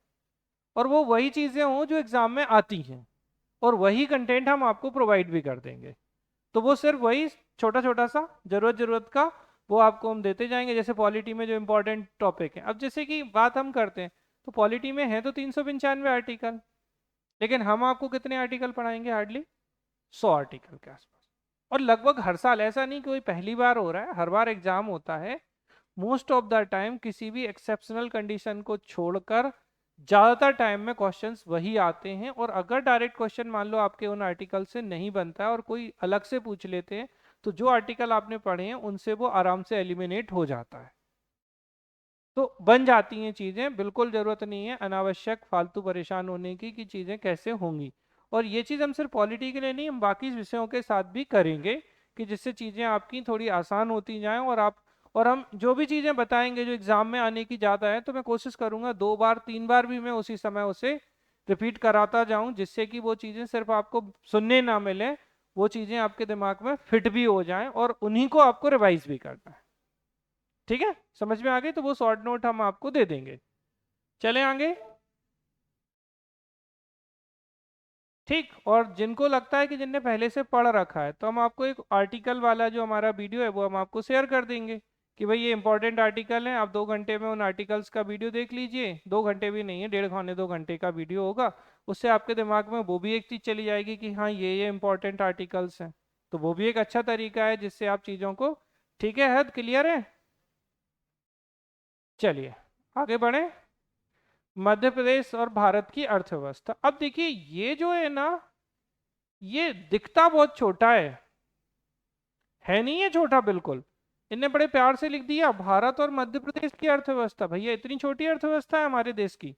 और वो वही चीज़ें हों जो एग्ज़ाम में आती हैं, और वही कंटेंट हम आपको प्रोवाइड भी कर देंगे। तो वो सिर्फ वही छोटा छोटा सा जरूरत जरूरत का वो आपको हम देते जाएंगे, जैसे पॉलिटी में जो इंपॉर्टेंट टॉपिक है। अब जैसे कि बात हम करते हैं, तो पॉलिटी में है तो 395 आर्टिकल, लेकिन हम आपको कितने आर्टिकल पढ़ाएंगे? हार्डली 100 आर्टिकल के आसपास। और लगभग हर साल, ऐसा नहीं कोई पहली बार हो रहा है, हर बार एग्जाम होता है। मोस्ट ऑफ द टाइम किसी भी एक्सेप्शनल कंडीशन को छोड़कर ज़्यादातर टाइम में क्वेश्चंस वही आते हैं। और अगर डायरेक्ट क्वेश्चन मान लो आपके उन आर्टिकल से नहीं बनता है और कोई अलग से पूछ लेते हैं, तो जो आर्टिकल आपने पढ़े हैं उनसे वो आराम से एलिमिनेट हो जाता है। तो बन जाती हैं चीज़ें, बिल्कुल ज़रूरत नहीं है अनावश्यक फालतू परेशान होने की कि चीज़ें कैसे होंगी। और ये चीज़ हम सिर्फ पॉलिटी के लिए नहीं, हम बाकी विषयों के साथ भी करेंगे, कि जिससे चीज़ें आपकी थोड़ी आसान होती जाएं। और आप, और हम जो भी चीज़ें बताएंगे जो एग्ज़ाम में आने की ज़्यादा है, तो मैं कोशिश करूँगा 2 बार 3 बार भी मैं उसी समय उसे रिपीट कराता जाऊँ, जिससे कि वो चीज़ें सिर्फ आपको सुनने ना मिले, वो चीज़ें आपके दिमाग में फिट भी हो जाएं और उन्हीं को आपको रिवाइज भी करना है। ठीक है, समझ में आ गई? तो वो शॉर्ट नोट हम आपको दे देंगे। चले आगे। ठीक, और जिनको लगता है कि जिनने पहले से पढ़ रखा है, तो हम आपको एक आर्टिकल वाला जो हमारा वीडियो है वो हम आपको शेयर कर देंगे, कि भाई ये इंपॉर्टेंट आर्टिकल है, आप 2 घंटे में उन आर्टिकल्स का वीडियो देख लीजिए। 2 घंटे भी नहीं है, 1.5 पौने 2 घंटे का वीडियो होगा। उससे आपके दिमाग में वो भी एक चीज़ चली जाएगी कि हाँ ये इंपॉर्टेंट आर्टिकल्स हैं। तो वो भी एक अच्छा तरीका है जिससे आप चीज़ों को, ठीक है, हद क्लियर है? चलिए आगे बढ़ें। मध्य प्रदेश और भारत की अर्थव्यवस्था। अब देखिए ये जो है ना, ये दिखता बहुत छोटा है नहीं है छोटा बिल्कुल। इनने बड़े प्यार से लिख दिया भारत और मध्य प्रदेश की अर्थव्यवस्था। भैया इतनी छोटी अर्थव्यवस्था है हमारे देश की।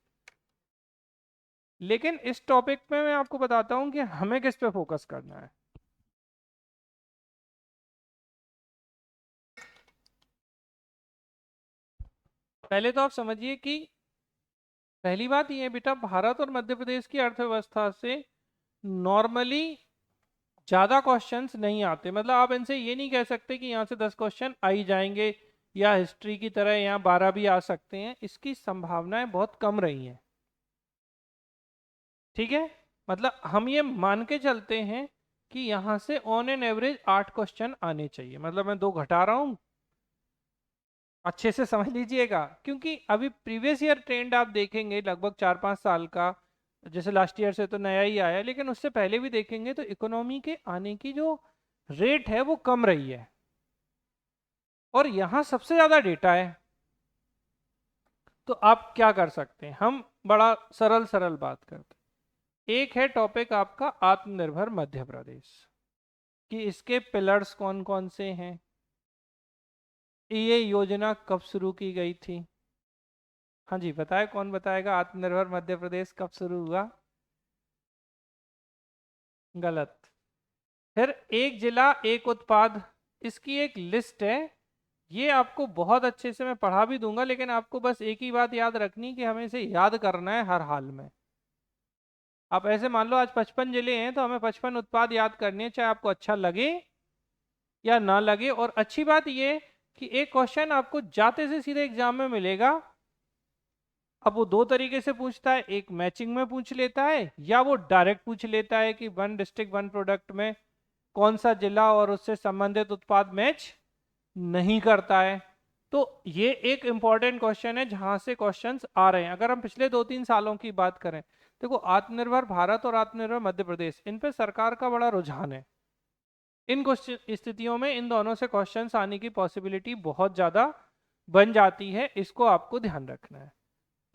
लेकिन इस टॉपिक पे मैं आपको बताता हूं कि हमें किस पे फोकस करना है। पहले तो आप समझिए कि पहली बात यह है बेटा, भारत और मध्य प्रदेश की अर्थव्यवस्था से नॉर्मली ज्यादा क्वेश्चंस नहीं आते। मतलब आप इनसे ये नहीं कह सकते कि यहाँ से 10 क्वेश्चन आ ही जाएंगे, या हिस्ट्री की तरह यहाँ 12 भी आ सकते हैं। इसकी संभावनाएं बहुत कम रही हैं। ठीक है, मतलब हम ये मान के चलते हैं कि यहाँ से ऑन एन एवरेज 8 क्वेश्चन आने चाहिए। मतलब मैं 2 घटा रहा हूँ, अच्छे से समझ लीजिएगा। क्योंकि अभी प्रीवियस ईयर ट्रेंड आप देखेंगे लगभग 4-5 साल का, जैसे लास्ट ईयर से तो नया ही आया, लेकिन उससे पहले भी देखेंगे तो इकोनॉमी के आने की जो रेट है वो कम रही है। और यहाँ सबसे ज्यादा डेटा है। तो आप क्या कर सकते हैं, हम बड़ा सरल सरल बात करते हैं। एक है टॉपिक आपका आत्मनिर्भर मध्य प्रदेश, कि इसके पिलर्स कौन कौन से हैं, ये योजना कब शुरू की गई थी। हाँ जी बताए, कौन बताएगा आत्मनिर्भर मध्य प्रदेश कब शुरू हुआ। गलत। फिर एक जिला एक उत्पाद, इसकी एक लिस्ट है। ये आपको बहुत अच्छे से मैं पढ़ा भी दूंगा, लेकिन आपको बस एक ही बात याद रखनी कि हमें इसे याद करना है हर हाल में। आप ऐसे मान लो आज 55 जिले हैं तो हमें 55 उत्पाद याद करने हैं, चाहे आपको अच्छा लगे या ना लगे। और अच्छी बात ये कि एक क्वेश्चन आपको जाते से सीधे एग्जाम में मिलेगा। अब वो दो तरीके से पूछता है, एक मैचिंग में पूछ लेता है, या वो डायरेक्ट पूछ लेता है कि वन डिस्ट्रिक्ट वन प्रोडक्ट में कौन सा जिला और उससे संबंधित उत्पाद मैच नहीं करता है। तो ये एक इंपॉर्टेंट क्वेश्चन है जहां से क्वेश्चंस आ रहे हैं। अगर हम पिछले 2-3 सालों की बात करें, देखो आत्मनिर्भर भारत और आत्मनिर्भर मध्य प्रदेश, इन पे सरकार का बड़ा रुझान है। इन स्थितियों में इन दोनों से क्वेश्चंस आने की पॉसिबिलिटी बहुत ज्यादा बन जाती है, इसको आपको ध्यान रखना है।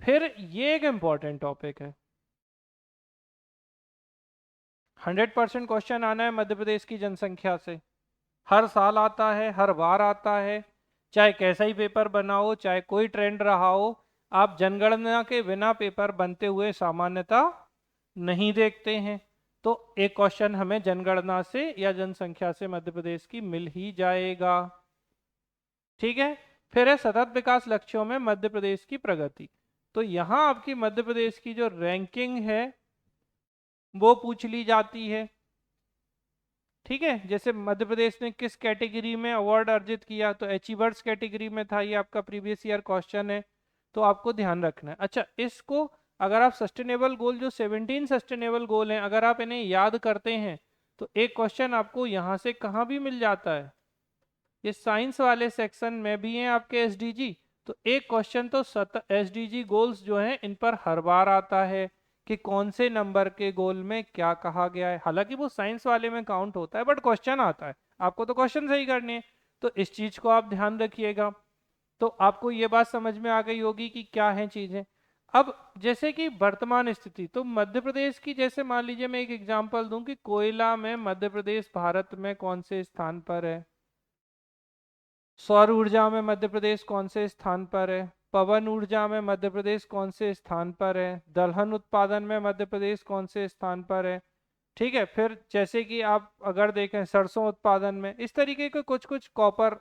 फिर ये एक इंपॉर्टेंट टॉपिक है, 100% क्वेश्चन आना है मध्य प्रदेश की जनसंख्या से। हर साल आता है, हर बार आता है, चाहे कैसा ही पेपर बनाओ, चाहे कोई ट्रेंड रहा हो। आप जनगणना के बिना पेपर बनते हुए सामान्यतः नहीं देखते हैं। तो एक क्वेश्चन हमें जनगणना से या जनसंख्या से मध्य प्रदेश की मिल ही जाएगा। ठीक है। फिर है सतत विकास लक्ष्यों में मध्य प्रदेश की प्रगति। तो यहाँ आपकी मध्य प्रदेश की जो रैंकिंग है वो पूछ ली जाती है। ठीक है, जैसे मध्य प्रदेश ने किस कैटेगरी में अवार्ड अर्जित किया, तो अचीवर्स कैटेगरी में था। ये आपका प्रीवियस ईयर क्वेश्चन है, तो आपको ध्यान रखना है। अच्छा, इसको अगर आप सस्टेनेबल गोल, जो 17 सस्टेनेबल गोल हैं, अगर आप इन्हें याद करते हैं तो एक क्वेश्चन आपको यहाँ से कहाँ भी मिल जाता है, ये साइंस वाले सेक्शन में भी है आपके एसडीजी। तो एक क्वेश्चन तो एसडीजी गोल्स जो हैं इन पर हर बार आता है कि कौन से नंबर के गोल में क्या कहा गया है। हालांकि वो साइंस वाले में काउंट होता है, बट क्वेश्चन आता है, आपको तो क्वेश्चन सही करने हैं। तो इस चीज को आप ध्यान रखिएगा। तो आपको ये बात समझ में आ गई होगी कि क्या है चीजें। अब जैसे कि वर्तमान स्थिति, तो मध्य प्रदेश की, जैसे मान लीजिए मैं एक एग्जांपल दूं कि कोयला में मध्य प्रदेश भारत में कौन से स्थान पर है, सौर ऊर्जा में मध्य प्रदेश कौन से स्थान पर है, पवन ऊर्जा में मध्य प्रदेश कौन से स्थान पर है, दलहन उत्पादन में मध्य प्रदेश कौन से स्थान पर है। ठीक है, फिर जैसे कि आप अगर देखें सरसों उत्पादन में, इस तरीके के कुछ कुछ कॉपर।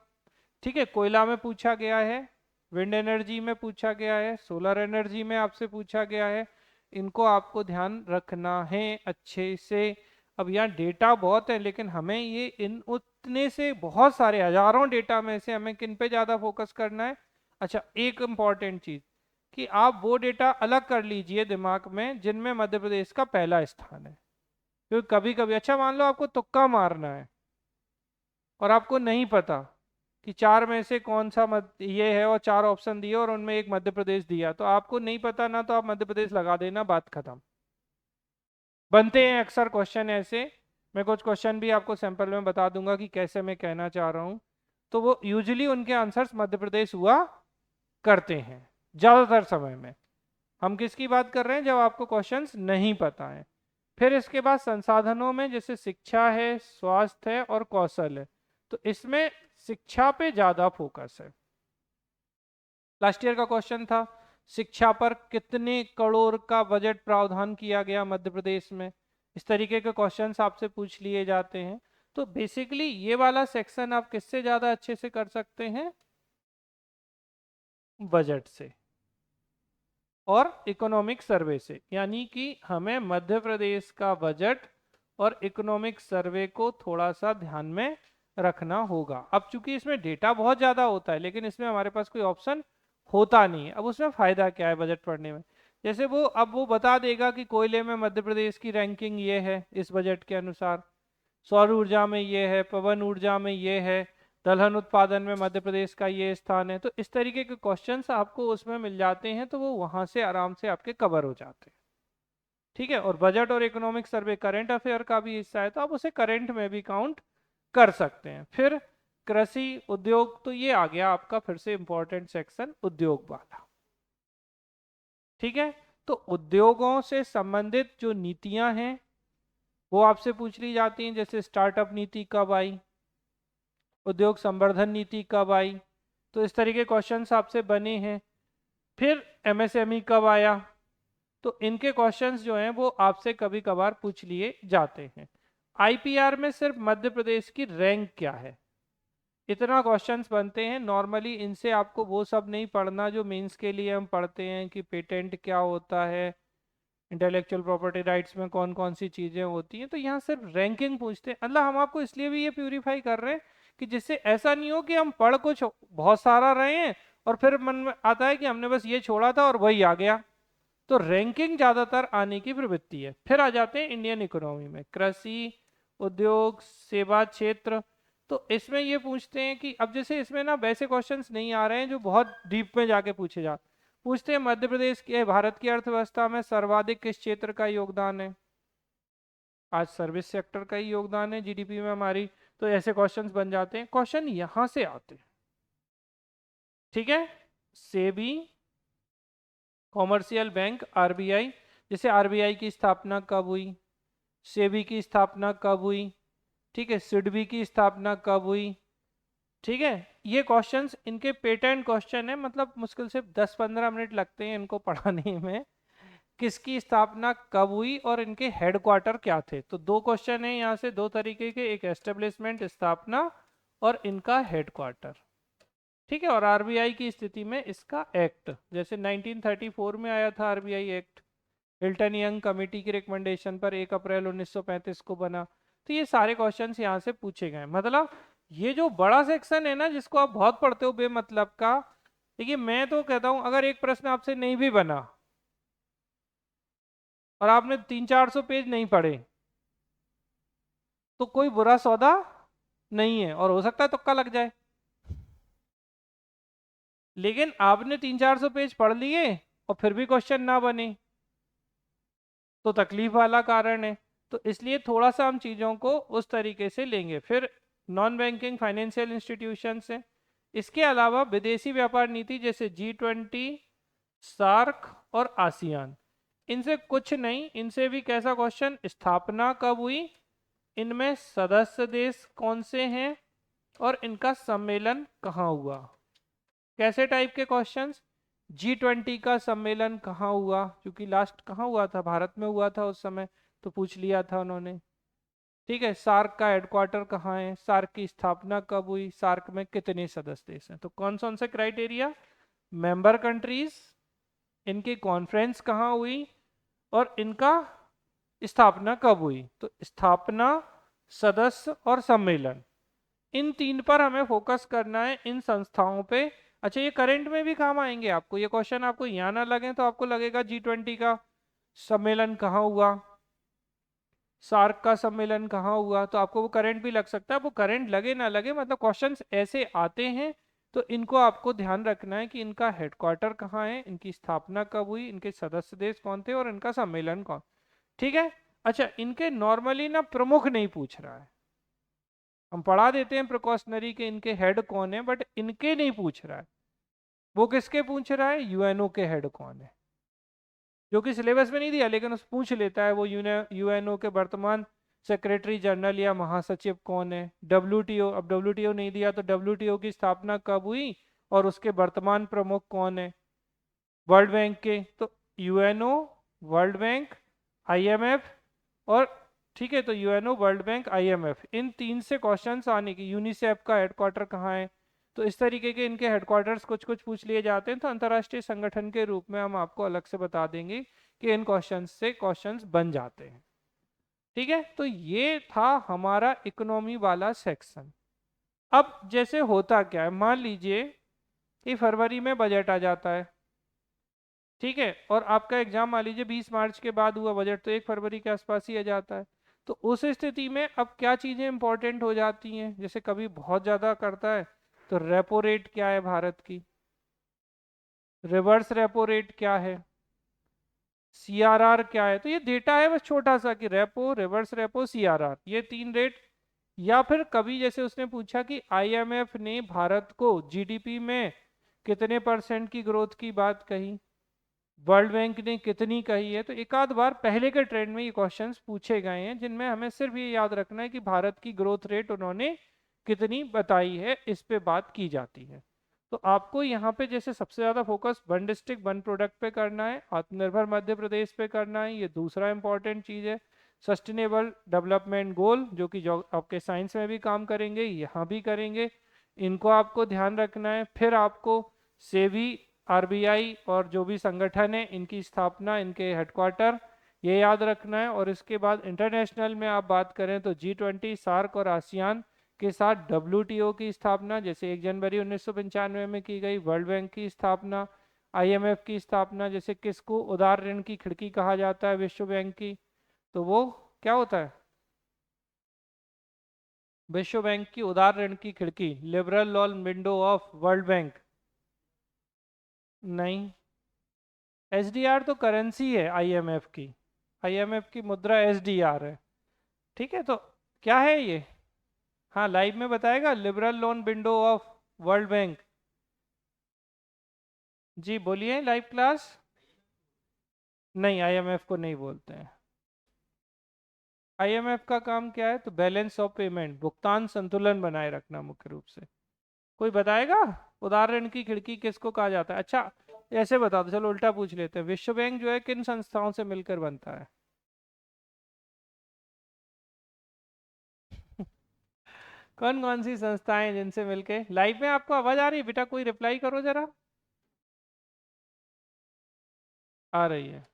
ठीक है, कोयला में पूछा गया है, विंड एनर्जी में पूछा गया है, सोलर एनर्जी में आपसे पूछा गया है। इनको आपको ध्यान रखना है अच्छे से। अब यहाँ डेटा बहुत है, लेकिन हमें ये इन उतने से बहुत सारे हजारों डेटा में से हमें किन पे ज़्यादा फोकस करना है। अच्छा, एक इम्पॉर्टेंट चीज़ कि आप वो डेटा अलग कर लीजिए दिमाग में जिनमें मध्य प्रदेश का पहला स्थान है। क्योंकि कभी कभी, अच्छा मान लो आपको तुक्का मारना है और आपको नहीं पता कि 4 में से कौन सा ये है, और 4 ऑप्शन दिए और उनमें एक मध्य प्रदेश दिया, तो आपको नहीं पता ना, तो आप मध्य प्रदेश लगा देना, बात खत्म। बनते हैं अक्सर क्वेश्चन ऐसे। मैं कुछ क्वेश्चन भी आपको सैंपल में बता दूंगा कि कैसे मैं कहना चाह रहा हूँ। तो वो यूजुअली उनके आंसर्स मध्य प्रदेश हुआ करते हैं ज़्यादातर समय में। हम किसकी बात कर रहे हैं, जब आपको क्वेश्चंस नहीं पता है। फिर इसके बाद संसाधनों में जैसे शिक्षा है, स्वास्थ्य है और कौशल है, तो इसमें शिक्षा पे ज्यादा फोकस है। लास्ट ईयर का क्वेश्चन था, शिक्षा पर कितने करोड़ का बजट प्रावधान किया गया मध्य प्रदेश में। इस तरीके के क्वेश्चंस आपसे पूछ लिए जाते हैं। तो बेसिकली ये वाला सेक्शन आप किससे ज्यादा अच्छे से कर सकते हैं, बजट से और इकोनॉमिक सर्वे से। यानी कि हमें मध्य प्रदेश का बजट और इकोनॉमिक सर्वे को थोड़ा सा ध्यान में रखना होगा। अब चूंकि इसमें डेटा बहुत ज़्यादा होता है, लेकिन इसमें हमारे पास कोई ऑप्शन होता नहीं है। अब उसमें फ़ायदा क्या है बजट पढ़ने में, जैसे वो बता देगा कि कोयले में मध्य प्रदेश की रैंकिंग ये है इस बजट के अनुसार, सौर ऊर्जा में ये है, पवन ऊर्जा में ये है, दलहन उत्पादन में मध्य प्रदेश का ये स्थान है। तो इस तरीके के क्वेश्चंस आपको उसमें मिल जाते हैं, तो वो वहां से आराम से आपके कवर हो जाते हैं। ठीक है, और बजट और इकोनॉमिक सर्वे करंट अफेयर का भी हिस्सा है, तो आप उसे करंट में भी काउंट कर सकते हैं। फिर कृषि उद्योग, तो ये आ गया आपका फिर से इंपॉर्टेंट सेक्शन, उद्योग वाला। ठीक है, तो उद्योगों से संबंधित जो नीतियां हैं वो आपसे पूछ ली जाती हैं, जैसे स्टार्टअप नीति कब आई, उद्योग संवर्धन नीति कब आई, तो इस तरीके क्वेश्चंस आपसे बने हैं। फिर एमएसएमई कब आया, तो इनके क्वेश्चंस जो हैं वो आपसे कभी कभार पूछ लिए जाते हैं। आईपीआर में सिर्फ मध्य प्रदेश की रैंक क्या है, इतना क्वेश्चंस बनते हैं नॉर्मली। इनसे आपको वो सब नहीं पढ़ना जो मेंस के लिए हम पढ़ते हैं कि पेटेंट क्या होता है, इंटेलेक्चुअल प्रॉपर्टी राइट्स में कौन कौन सी चीज़ें होती हैं। तो यहाँ सिर्फ रैंकिंग पूछते हैं। मतलब हम आपको इसलिए भी ये प्यूरिफाई कर रहे हैं कि जिससे ऐसा नहीं हो कि हम पढ़ कुछ बहुत सारा रहे हैं और फिर मन में आता है कि हमने बस ये छोड़ा था और वही आ गया। तो रैंकिंग ज़्यादातर आने की प्रवृत्ति है। फिर आ जाते हैं इंडियन इकोनॉमी में, कृषि, उद्योग, सेवा क्षेत्र। तो इसमें ये पूछते हैं कि अब जैसे इसमें ना वैसे क्वेश्चंस नहीं आ रहे हैं जो बहुत डीप में जाके पूछे जाते, पूछते हैं मध्य प्रदेश के भारत की अर्थव्यवस्था में सर्वाधिक किस क्षेत्र का योगदान है। आज सर्विस सेक्टर का ही योगदान है जीडीपी में हमारी। तो ऐसे क्वेश्चंस बन जाते हैं, क्वेश्चन यहां से आते हैं। ठीक है, सेबी, कॉमर्शियल बैंक, आरबीआई, जैसे आरबीआई की स्थापना कब हुई, सेबी की स्थापना कब हुई, ठीक है, सिडबी की स्थापना कब हुई। ठीक है, ये क्वेश्चंस इनके पेटेंट क्वेश्चन है, मतलब मुश्किल से 10-15 मिनट लगते हैं इनको पढ़ाने में। किसकी स्थापना कब हुई और इनके हेडक्वार्टर क्या थे। तो दो क्वेश्चन है यहाँ से, दो तरीके के, एक एस्टेब्लिशमेंट स्थापना और इनका हेडक्वार्टर। ठीक है, और आरबीआई की स्थिति में इसका एक्ट, जैसे 1934 में आया था RBI act, Hilton young committee की रिकमेंडेशन पर 1 अप्रैल 1935 को बना। तो ये सारे क्वेश्चंस यहाँ से पूछे गए। मतलब ये जो बड़ा सेक्शन है ना जिसको आप बहुत पढ़ते हो बेमतलब का, देखिए मैं तो कहता हूँ अगर एक प्रश्न आपसे नहीं भी बना और आपने 300-400 पेज नहीं पढ़े तो कोई बुरा सौदा नहीं है, और हो सकता है तुक्का लग जाए। लेकिन आपने 300-400 पेज पढ़ लिए और फिर भी क्वेश्चन ना बने तो तकलीफ वाला कारण है। तो इसलिए थोड़ा सा हम चीज़ों को उस तरीके से लेंगे। फिर नॉन बैंकिंग फाइनेंशियल इंस्टीट्यूशन है, इसके अलावा विदेशी व्यापार नीति जैसे G20, सार्क और आसियान, इनसे कुछ नहीं। इनसे भी कैसा क्वेश्चन, स्थापना कब हुई, इनमें सदस्य देश कौन से हैं और इनका सम्मेलन कहाँ हुआ। कैसे टाइप के क्वेश्चंस, G20 का सम्मेलन कहाँ हुआ, क्योंकि लास्ट कहाँ हुआ था, भारत में हुआ था उस समय, तो पूछ लिया था उन्होंने। ठीक है, सार्क का हेडक्वार्टर कहाँ है, सार्क की स्थापना कब हुई, सार्क में कितने सदस्य देश हैं। तो कौन कौन से क्राइटेरिया, मेंबर कंट्रीज, इनकी कॉन्फ्रेंस कहाँ हुई और इनका स्थापना कब हुई। तो स्थापना, सदस्य और सम्मेलन, इन तीन पर हमें फोकस करना है, इन संस्थाओं पे। अच्छा, ये करंट में भी काम आएंगे आपको, ये क्वेश्चन आपको यहाँ ना लगे तो आपको लगेगा G20 का सम्मेलन कहाँ हुआ, सार्क का सम्मेलन कहाँ हुआ, तो आपको वो करंट भी लग सकता है। वो करंट लगे ना लगे, मतलब क्वेश्चंस ऐसे आते हैं। तो इनको आपको ध्यान रखना है कि इनका हेडक्वार्टर कहाँ है, इनकी स्थापना कब हुई, इनके सदस्य देश कौन थे और इनका सम्मेलन कौन। ठीक है, अच्छा इनके नॉर्मली ना प्रमुख नहीं पूछ रहा है, हम पढ़ा देते हैं प्रिकॉशनरी के इनके हेड कौन है, बट इनके नहीं पूछ रहा है। वो किसके पूछ रहा है, यूएनओ के हेड कौन है। जो कि सिलेबस में नहीं दिया लेकिन उस पूछ लेता है, वो यूएनओ के वर्तमान सेक्रेटरी जनरल या महासचिव कौन है। डब्ल्यूटीओ, अब डब्ल्यूटीओ नहीं दिया तो डब्ल्यूटीओ की स्थापना कब हुई और उसके वर्तमान प्रमुख कौन है। वर्ल्ड बैंक के तो यूएनओ, वर्ल्ड बैंक, आईएमएफ और, ठीक है, तो यूएनओ, वर्ल्ड बैंक, आईएमएफ, इन तीन से क्वेश्चंस आने की। यूनिसेफ का हेडक्वार्टर कहाँ है, तो इस तरीके के इनके हेडक्वार्टर्स कुछ कुछ पूछ लिए जाते हैं, तो अंतर्राष्ट्रीय संगठन के रूप में हम आपको अलग से बता देंगे कि इन क्वेश्चंस से क्वेश्चंस बन जाते हैं। ठीक है, तो ये था हमारा इकोनॉमी वाला सेक्शन। अब जैसे होता क्या है, मान लीजिए कि फरवरी में बजट आ जाता है, ठीक है, और आपका एग्जाम मान लीजिए 20 मार्च के बाद हुआ, बजट तो 1 फरवरी के आसपास ही आ जाता है। तो उस स्थिति में अब क्या चीज़ें इंपॉर्टेंट हो जाती हैं, जैसे कभी बहुत ज़्यादा करता है तो रेपो रेट क्या है भारत की, रिवर्स रेपो रेट क्या है, सीआरआर क्या है। तो ये डेटा है बस छोटा सा कि रेपो, रिवर्स रेपो, सीआरआर, ये तीन रेट। या फिर कभी जैसे उसने पूछा कि आईएमएफ ने भारत को जीडीपी में कितने परसेंट की ग्रोथ की बात कही, वर्ल्ड बैंक ने कितनी कही है, तो एक आध बार पहले के ट्रेंड में ये क्वेश्चंस पूछे गए हैं जिनमें हमें सिर्फ ये याद रखना है कि भारत की ग्रोथ रेट उन्होंने कितनी बताई है, इस पे बात की जाती है। तो आपको यहाँ पे जैसे सबसे ज़्यादा focus one district one product पे करना है, आत्मनिर्भर मध्य प्रदेश पे करना है, ये दूसरा इंपॉर्टेंट चीज़ है। सस्टेनेबल डेवलपमेंट गोल जो कि जो आपके साइंस में भी काम करेंगे, यहाँ भी करेंगे, इनको आपको ध्यान रखना है। फिर आपको सेबी, आरबीआई और जो भी संगठन है इनकी स्थापना, इनके हेडक्वार्टर, ये याद रखना है। और इसके बाद इंटरनेशनल में आप बात करें तो G20, सार्क और आसियान के साथ डब्ल्यूटीओ की स्थापना, जैसे 1 जनवरी 1995 में की गई, वर्ल्ड बैंक की स्थापना, आईएमएफ की स्थापना, जैसे किसको उदार ऋण की खिड़की कहा जाता है विश्व बैंक की, तो वो क्या होता है, विश्व बैंक की उदार ऋण की खिड़की, liberal loan window of world bank, नहीं। एसडीआर तो करेंसी है आईएमएफ की, आईएमएफ की मुद्रा एसडीआर है। ठीक है, तो क्या है ये, हाँ लाइव में बताएगा, liberal loan window of world bank. जी बोलिए, लाइव क्लास। नहीं, आईएमएफ को नहीं बोलते हैं। आईएमएफ का काम क्या है, तो बैलेंस ऑफ पेमेंट, भुगतान संतुलन बनाए रखना मुख्य रूप से। कोई बताएगा उदाहरण की खिड़की किसको कहा जाता है। अच्छा ऐसे बता दो, चलो उल्टा पूछ लेते हैं, विश्व बैंक जो है किन संस्थाओं से मिलकर बनता है। कौन कौन सी संस्थाएं जिनसे मिलके, लाइव में आपको आवाज आ रही है बेटा, कोई रिप्लाई करो जरा। आ रही है।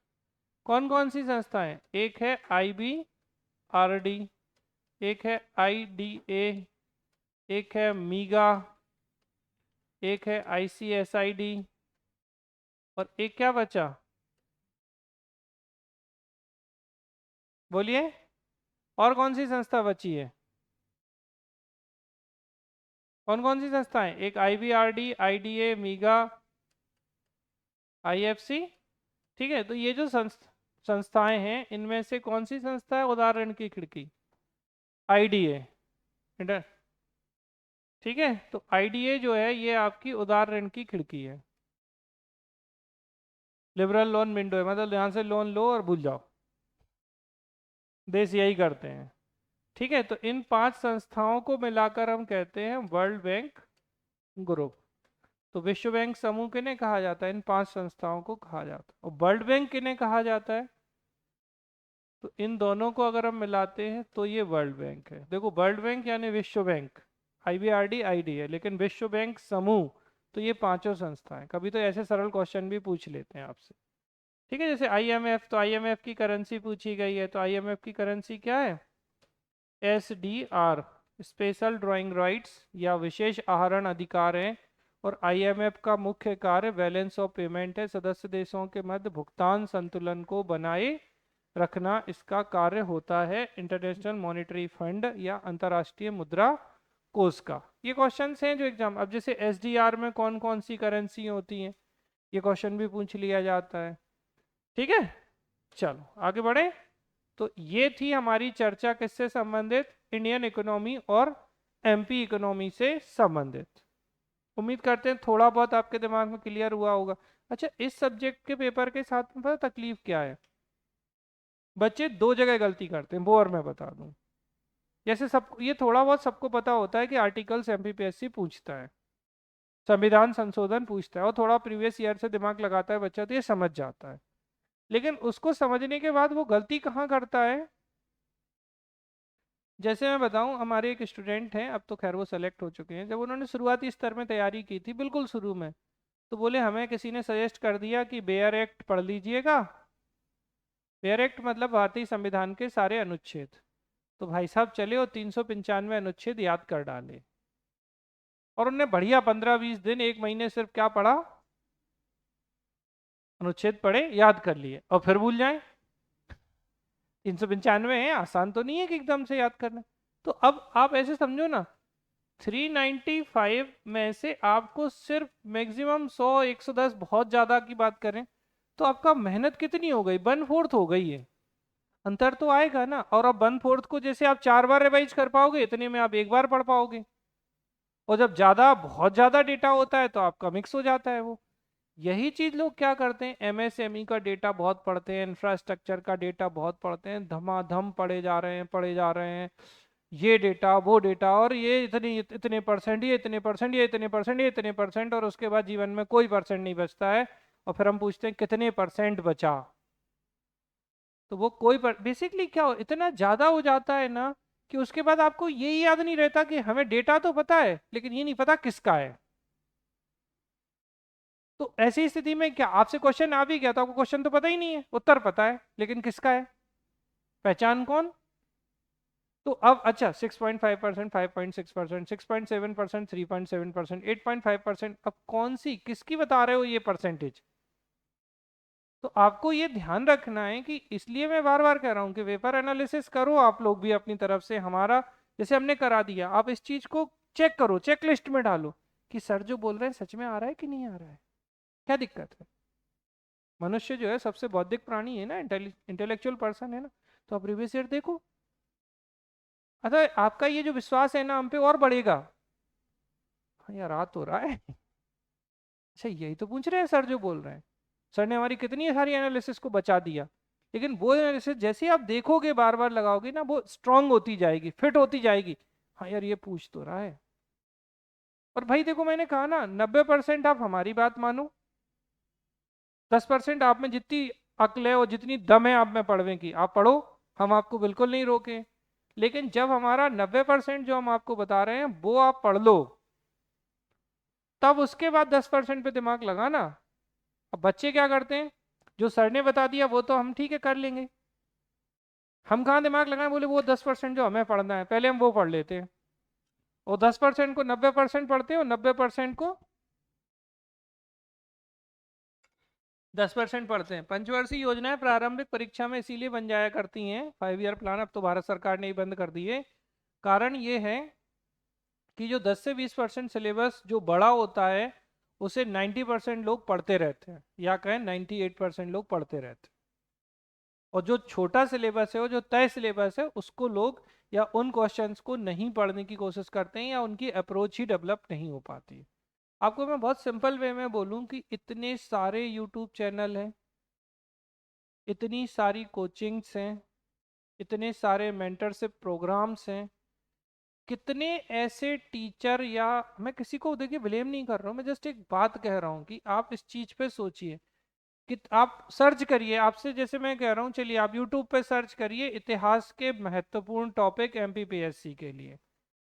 कौन कौन सी संस्थाएं, एक है आईबीआरडी, एक है आईडीए, एक है मीगा, एक है आईसीएसआईडी, और एक क्या बचा, बोलिए, और कौन सी संस्था बची है, कौन कौन सी संस्थाएं, एक आईबीआरडी, आईडीए, मीगा, आईएफसी। ठीक है, तो ये जो संस्थाएं हैं इनमें से कौन सी संस्था है उदाहरण की खिड़की, आईडीए। ठीक है, तो आईडीए जो है ये आपकी उदार ऋण की खिड़की है, लिबरल लोन विंडो है, मतलब यहाँ से लोन लो और भूल जाओ, देश यही करते हैं। ठीक है, तो इन 5 संस्थाओं को मिलाकर हम कहते हैं वर्ल्ड बैंक ग्रुप। तो विश्व बैंक समूह किन्हें कहा जाता है, इन 5 संस्थाओं को कहा जाता है। और वर्ल्ड बैंक किन्हें कहा जाता है, तो इन दोनों को अगर हम मिलाते हैं तो ये वर्ल्ड बैंक है। देखो वर्ल्ड बैंक यानी विश्व बैंक, आईबीआरडी आईडी है, लेकिन विश्व बैंक समूह तो ये पांचों संस्थाएं। कभी तो ऐसे सरल क्वेश्चन भी पूछ लेते हैं आपसे। ठीक है, जैसे आईएमएफ, तो आईएमएफ की करेंसी पूछी गई है, तो आईएमएफ की करेंसी क्या है, एसडीआर, स्पेशल ड्राइंग राइट्स या विशेष आहरण अधिकार है। और आईएमएफ का मुख्य कार्य बैलेंस ऑफ पेमेंट है, सदस्य देशों के मध्य भुगतान संतुलन को बनाए रखना इसका कार्य होता है, इंटरनेशनल मॉनेटरी फंड या अंतर्राष्ट्रीय मुद्रा कोष का। ये क्वेश्चंस हैं जो एग्जाम, अब जैसे एसडीआर में कौन कौन सी करेंसी होती हैं, ये क्वेश्चन भी पूछ लिया जाता है। ठीक है, चलो आगे बढ़े। तो ये थी हमारी चर्चा किससे संबंधित, इंडियन इकोनॉमी और एमपी इकोनॉमी से संबंधित। उम्मीद करते हैं थोड़ा बहुत आपके दिमाग में क्लियर हुआ होगा। अच्छा, इस सब्जेक्ट के पेपर के साथ में पता तकलीफ क्या है, बच्चे दो जगह गलती करते हैं, वो और मैं बता दूं। जैसे सब ये थोड़ा बहुत सबको पता होता है कि आर्टिकल्स एमपीपीएससी पूछता है, संविधान संशोधन पूछता है, और थोड़ा प्रीवियस ईयर से दिमाग लगाता है बच्चा तो ये समझ जाता है। लेकिन उसको समझने के बाद वो गलती कहाँ करता है। जैसे मैं बताऊं, हमारे एक स्टूडेंट हैं, अब तो खैर वो सेलेक्ट हो चुके हैं, जब उन्होंने शुरुआती स्तर में तैयारी की थी बिल्कुल शुरू में, तो बोले हमें किसी ने सजेस्ट कर दिया कि बेयर एक्ट पढ़ लीजिएगा। बेयर एक्ट मतलब भारतीय संविधान के सारे अनुच्छेद। तो भाई साहब चले और 395 अनुच्छेद याद कर डाले, और उनने बढ़िया 15-20 दिन, एक महीने सिर्फ क्या पढ़ा, अनुच्छेद पढ़े, याद कर लिए, और फिर भूल जाए। 395 है, आसान तो नहीं है कि एकदम से याद करना। तो अब आप ऐसे समझो ना, 395 में से आपको सिर्फ मैक्सिमम 100-110, बहुत ज़्यादा की बात करें तो आपका मेहनत कितनी हो गई, 1/4 हो गई है। अंतर तो आएगा ना। और अब 1/4 को जैसे आप 4 बार रिवाइज कर पाओगे, इतने में आप एक बार पढ़ पाओगे। और जब ज़्यादा, बहुत ज़्यादा डेटा होता है तो आपका मिक्स हो जाता है वो। यही चीज़ लोग क्या करते हैं, एमएसएमई का डेटा बहुत पढ़ते हैं, इंफ्रास्ट्रक्चर का डेटा बहुत पढ़ते हैं, धमाधम पढ़े जा रहे हैं, पढ़े जा रहे हैं, ये डेटा वो डेटा, और ये इतनी इतने परसेंट, ये इतने परसेंट, ये इतने परसेंट, ये इतने परसेंट, और उसके बाद जीवन में कोई परसेंट नहीं बचता है। और फिर हम पूछते हैं कितने परसेंट बचा। तो वो कोई बेसिकली क्या हो, इतना ज़्यादा हो जाता है ना कि उसके बाद आपको यही याद नहीं रहता कि हमें डेटा तो पता है लेकिन ये नहीं पता किसका है। तो ऐसी स्थिति में क्या, आपसे क्वेश्चन आ भी गया तो आपको क्वेश्चन तो पता ही नहीं है, उत्तर पता है लेकिन किसका है, पहचान कौन। तो अब अच्छा, 6.5%, 5.6%, 6.7%, 3.7%, 8.5%, अब कौन सी किसकी बता रहे हो ये परसेंटेज। तो आपको ये ध्यान रखना है कि, इसलिए मैं बार बार कह रहा हूँ कि पेपर एनालिसिस करो आप लोग भी अपनी तरफ से, हमारा जैसे हमने करा दिया, आप इस चीज को चेक करो, चेक लिस्ट में डालो कि सर जो बोल रहे हैं सच में आ रहा है कि नहीं आ रहा है, क्या दिक्कत है। मनुष्य जो है सबसे बौद्धिक प्राणी है ना, इंटेलेक्चुअल पर्सन है ना। तो आप प्रीवियस ईयर देखो, अतः आपका ये जो विश्वास है ना हम पे और बढ़ेगा। हाँ यार, आ तो रहा है। अच्छा, यही तो पूछ रहे हैं सर जो बोल रहे हैं। सर ने हमारी कितनी सारी एनालिसिस को बचा दिया, लेकिन वो एनालिसिस जैसे आप देखोगे, बार बार लगाओगे ना, वो स्ट्रांग होती जाएगी, फिट होती जाएगी। हाँ यार, ये पूछ तो रहा है। और भाई देखो, मैंने कहा ना, 90% आप हमारी बात मानो, 10% आप में जितनी अक्ल है और जितनी दम है आप में पढ़ने की, आप पढ़ो, हम आपको बिल्कुल नहीं रोके। लेकिन जब हमारा 90% जो हम आपको बता रहे हैं वो आप पढ़ लो, तब उसके बाद 10% पे दिमाग लगाना। अब बच्चे क्या करते हैं, जो सर ने बता दिया वो तो हम ठीक है कर लेंगे, हम कहाँ दिमाग लगाएं, बोले वो 10% जो हमें पढ़ना है पहले हम वो पढ़ लेते हैं। और 10% को 90% पढ़ते हैं, और 90% को 10% पढ़ते हैं। पंचवर्षीय योजनाएं प्रारंभिक परीक्षा में इसीलिए बन जाया करती हैं, 5 ईयर प्लान अब तो भारत सरकार ने ही बंद कर दिए। कारण ये है कि जो 10 से 20% सिलेबस जो बड़ा होता है उसे 90% लोग पढ़ते रहते हैं, या कहें 98% लोग पढ़ते रहते हैं। और जो छोटा सिलेबस है, वो जो तय सिलेबस है, उसको लोग या उन क्वेश्चंस को नहीं पढ़ने की कोशिश करते हैं, या उनकी अप्रोच ही डेवलप नहीं हो पाती। आपको मैं बहुत सिंपल वे में बोलूं कि इतने सारे यूट्यूब चैनल हैं, इतनी सारी कोचिंग्स हैं, इतने सारे मेंटरशिप प्रोग्राम्स हैं, कितने ऐसे टीचर, या मैं किसी को देखिए ब्लेम नहीं कर रहा हूँ, मैं जस्ट एक बात कह रहा हूँ कि आप इस चीज पे सोचिए कि आप सर्च करिए, आपसे जैसे मैं कह रहा हूँ, चलिए आप यूट्यूब पे सर्च करिए इतिहास के महत्वपूर्ण टॉपिक एमपीपीएससी के लिए।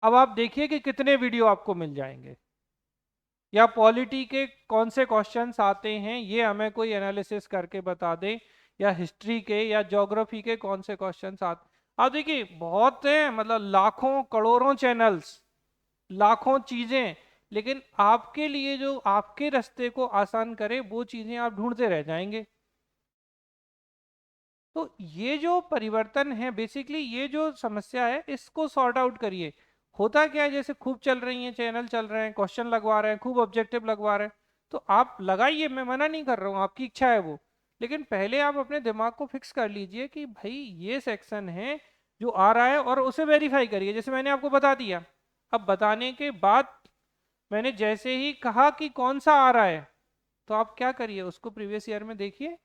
अब आप देखिए कि कितने वीडियो आपको मिल जाएंगे। या पॉलिटी के कौन से क्वेश्चंस आते हैं ये हमें कोई एनालिसिस करके बता दे, या हिस्ट्री के या ज्योग्राफी के कौन से क्वेश्चंस आते। आप देखिए बहुत हैं, मतलब लाखों करोड़ों चैनल्स, लाखों चीजें, लेकिन आपके लिए जो आपके रास्ते को आसान करे वो चीजें आप ढूंढते रह जाएंगे। तो ये जो परिवर्तन है, बेसिकली ये जो समस्या है, इसको सॉर्ट आउट करिए। होता क्या है, जैसे खूब चल रही हैं, चैनल चल रहे हैं, क्वेश्चन लगवा रहे हैं, खूब ऑब्जेक्टिव लगवा रहे हैं, तो आप लगाइए, मैं मना नहीं कर रहा हूँ, आपकी इच्छा है वो। लेकिन पहले आप अपने दिमाग को फिक्स कर लीजिए कि भाई ये सेक्शन है जो आ रहा है, और उसे वेरीफाई करिए, जैसे मैंने आपको बता दिया। अब बताने के बाद मैंने जैसे ही कहा कि कौन सा आ रहा है, तो आप क्या करिए, उसको प्रीवियस ईयर में देखिए।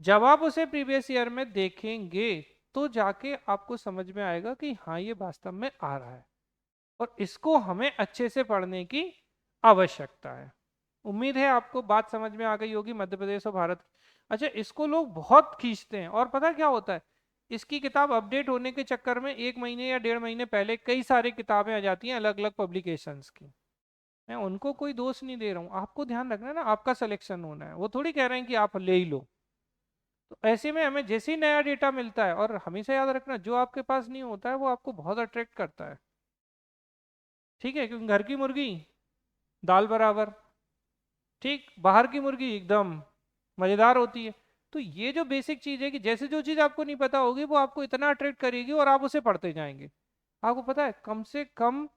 जब आप उसे प्रीवियस ईयर में देखेंगे तो जाके आपको समझ में आएगा कि हाँ ये वास्तव में आ रहा है, और इसको हमें अच्छे से पढ़ने की आवश्यकता है। उम्मीद है आपको बात समझ में आ गई होगी मध्य प्रदेश और भारत। अच्छा, इसको लोग बहुत खींचते हैं, और पता क्या होता है, इसकी किताब अपडेट होने के चक्कर में 1 महीने या 1.5 महीने पहले कई सारी किताबें आ जाती हैं अलग अलग पब्लिकेशंस की। मैं उनको कोई दोष नहीं दे रहा हूँ, आपको ध्यान रखना है ना, आपका सिलेक्शन होना है, वो थोड़ी कह रहे हैं कि आप ले ही लो। तो ऐसे में हमें जैसे ही नया डेटा मिलता है, और हमेशा याद रखना जो आपके पास नहीं होता है वो आपको बहुत अट्रैक्ट करता है, ठीक है, क्योंकि घर की मुर्गी दाल बराबर, ठीक, बाहर की मुर्गी एकदम मजेदार होती है। तो ये जो बेसिक चीज है कि जैसे जो चीज आपको नहीं पता होगी वो आपको इतना अट्रैक्ट करेगी और आप उसे पढ़ते जाएंगे। आपको पता है कम से कम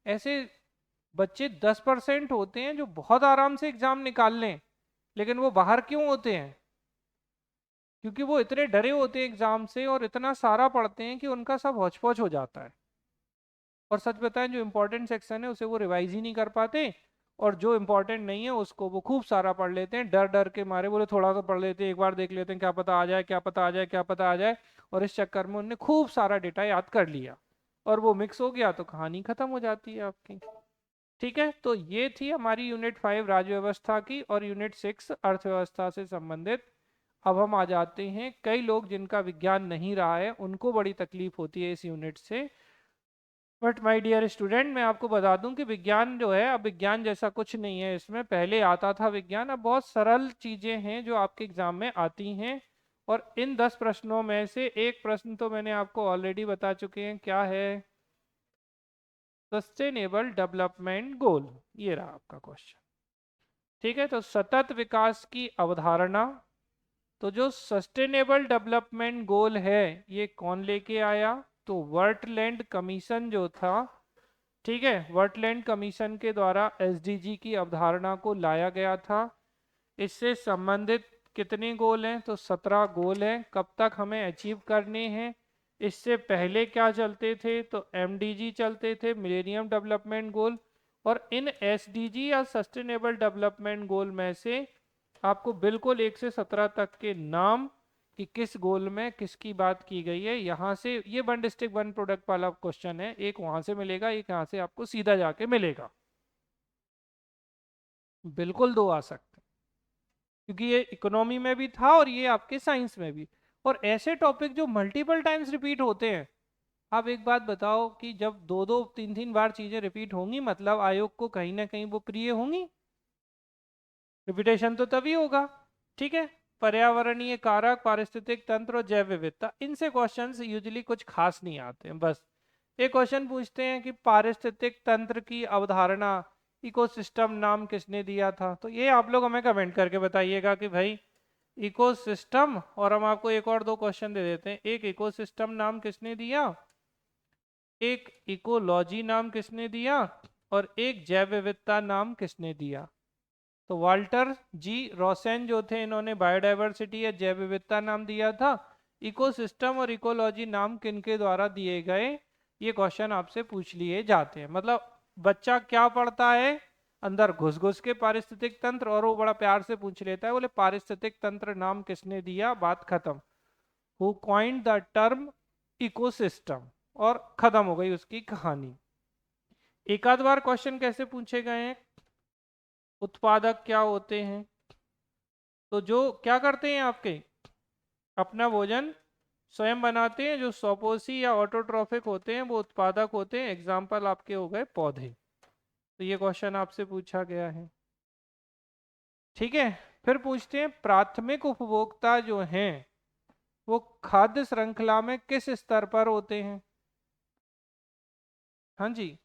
ऐसे बच्चे 10% होते हैं जो बहुत आराम से एग्जाम निकाल लें, लेकिन वो बाहर क्यों होते हैं? क्योंकि वो इतने डरे होते हैं एग्जाम से और इतना सारा पढ़ते हैं कि उनका सब हौच पौच हो जाता है। और सच बताएं, जो इम्पोर्टेंट सेक्शन है उसे वो रिवाइज ही नहीं कर पाते, और जो इम्पोर्टेंट नहीं है उसको वो खूब सारा पढ़ लेते हैं, डर डर के मारे, बोले थोड़ा सा पढ़ लेते हैं, एक बार देख लेते हैं, क्या पता आ जाए, क्या पता आ जाए, क्या पता आ जाए। और इस चक्कर में उनने खूब सारा डेटा याद कर लिया, और वो मिक्स हो गया तो कहानी खत्म हो जाती है आपकी। ठीक है, तो ये थी हमारी यूनिट 5 राज्य व्यवस्था की, और यूनिट 6 अर्थव्यवस्था से संबंधित। अब हम आ जाते हैं, कई लोग जिनका विज्ञान नहीं रहा है उनको बड़ी तकलीफ होती है इस यूनिट से। बट माय डियर स्टूडेंट, मैं आपको बता दूं कि विज्ञान जो है, अब विज्ञान जैसा कुछ नहीं है इसमें। पहले आता था विज्ञान, अब बहुत सरल चीजें हैं जो आपके एग्जाम में आती हैं। और इन 10 प्रश्नों में से एक प्रश्न तो मैंने आपको ऑलरेडी बता चुके हैं, क्या है? सस्टेनेबल डेवलपमेंट गोल, ये रहा आपका क्वेश्चन। ठीक है, तो सतत विकास की अवधारणा, तो जो सस्टेनेबल डेवलपमेंट गोल है ये कौन लेके आया? तो वर्टलैंड कमीशन जो था, ठीक है, वर्टलैंड कमीशन के द्वारा एसडीजी की अवधारणा को लाया गया था। इससे संबंधित कितने गोल हैं? तो 17 गोल हैं, कब तक हमें अचीव करने हैं। इससे पहले क्या चलते थे? तो एमडीजी चलते थे, मिलेनियम डेवलपमेंट गोल। और इन एसडीजी या सस्टेनेबल डेवलपमेंट गोल में से आपको बिल्कुल 1 से 17 तक के नाम कि किस गोल में किसकी बात की गई है, यहाँ से ये वन डिस्ट्रिक्ट वन प्रोडक्ट वाला क्वेश्चन है, एक वहां से मिलेगा, एक यहाँ से आपको सीधा जाके मिलेगा। बिल्कुल दो आ सकते हैं, क्योंकि ये इकोनॉमी में भी था और ये आपके साइंस में भी। और ऐसे टॉपिक जो मल्टीपल टाइम्स रिपीट होते हैं, आप एक बात बताओ कि जब दो दो तीन तीन बार चीजें रिपीट होंगी, मतलब आयोग को कहीं ना कहीं वो प्रिय होंगी। रिपीटेशन तो तभी होगा। ठीक है, पर्यावरणीय कारक, पारिस्थितिक तंत्र और जैव विविधता, इनसे क्वेश्चंस यूजुअली कुछ खास नहीं आते हैं। बस एक क्वेश्चन पूछते हैं कि पारिस्थितिक तंत्र की अवधारणा, इकोसिस्टम नाम किसने दिया था? तो ये आप लोग हमें कमेंट करके बताइएगा कि भाई इकोसिस्टम, और हम आपको एक और दो क्वेश्चन दे देते हैं, एक इकोसिस्टम नाम किसने दिया, एक इकोलॉजी नाम किसने दिया, और एक जैव विविधता नाम किसने दिया? तो वाल्टर जी रोसेन जो थे, इन्होंने बायोडायवर्सिटी या जैव विविधता नाम दिया था। इकोसिस्टम और इकोलॉजी नाम किनके द्वारा दिए गए? ये क्वेश्चन आपसे पूछ लिए जाते हैं। मतलब बच्चा क्या पढ़ता है, अंदर घुस घुस के पारिस्थितिक तंत्र, और वो बड़ा प्यार से पूछ लेता है, बोले पारिस्थितिक तंत्र नाम किसने दिया, बात खत्म। Who coined the term ecosystem, और खत्म हो गई उसकी कहानी। एक आध बार क्वेश्चन कैसे पूछे गए हैं, उत्पादक क्या होते हैं? तो जो क्या करते हैं आपके, अपना भोजन स्वयं बनाते हैं, जो स्वपोषी या ऑटोट्रॉफिक होते हैं वो उत्पादक होते हैं। एग्जाम्पल आपके हो गए पौधे। तो ये क्वेश्चन आपसे पूछा गया है। ठीक है, फिर पूछते हैं प्राथमिक उपभोक्ता जो हैं वो खाद्य श्रृंखला में किस स्तर पर होते हैं? हाँ जी,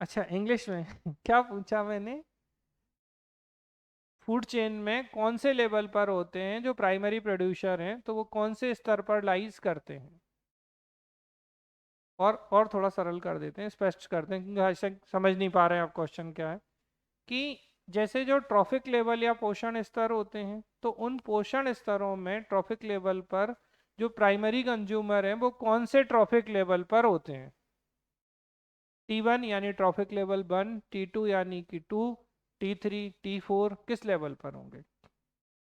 अच्छा इंग्लिश में क्या पूछा मैंने? फूड चेन में कौन से लेवल पर होते हैं जो प्राइमरी प्रोड्यूसर हैं, तो वो कौन से स्तर पर लाइज करते हैं? और थोड़ा सरल कर देते हैं, स्पष्ट करते हैं, क्योंकि ऐसे समझ नहीं पा रहे हैं आप क्वेश्चन क्या है। कि जैसे जो ट्रॉफिक लेवल या पोषण स्तर होते हैं, तो उन पोषण स्तरों में ट्रॉफिक लेवल पर जो प्राइमरी कंज्यूमर हैं वो कौन से ट्रॉफिक लेवल पर होते हैं? T1 यानी ट्रॉफिक लेवल 1, T2 यानी कि 2, T3, T4 किस लेवल पर होंगे?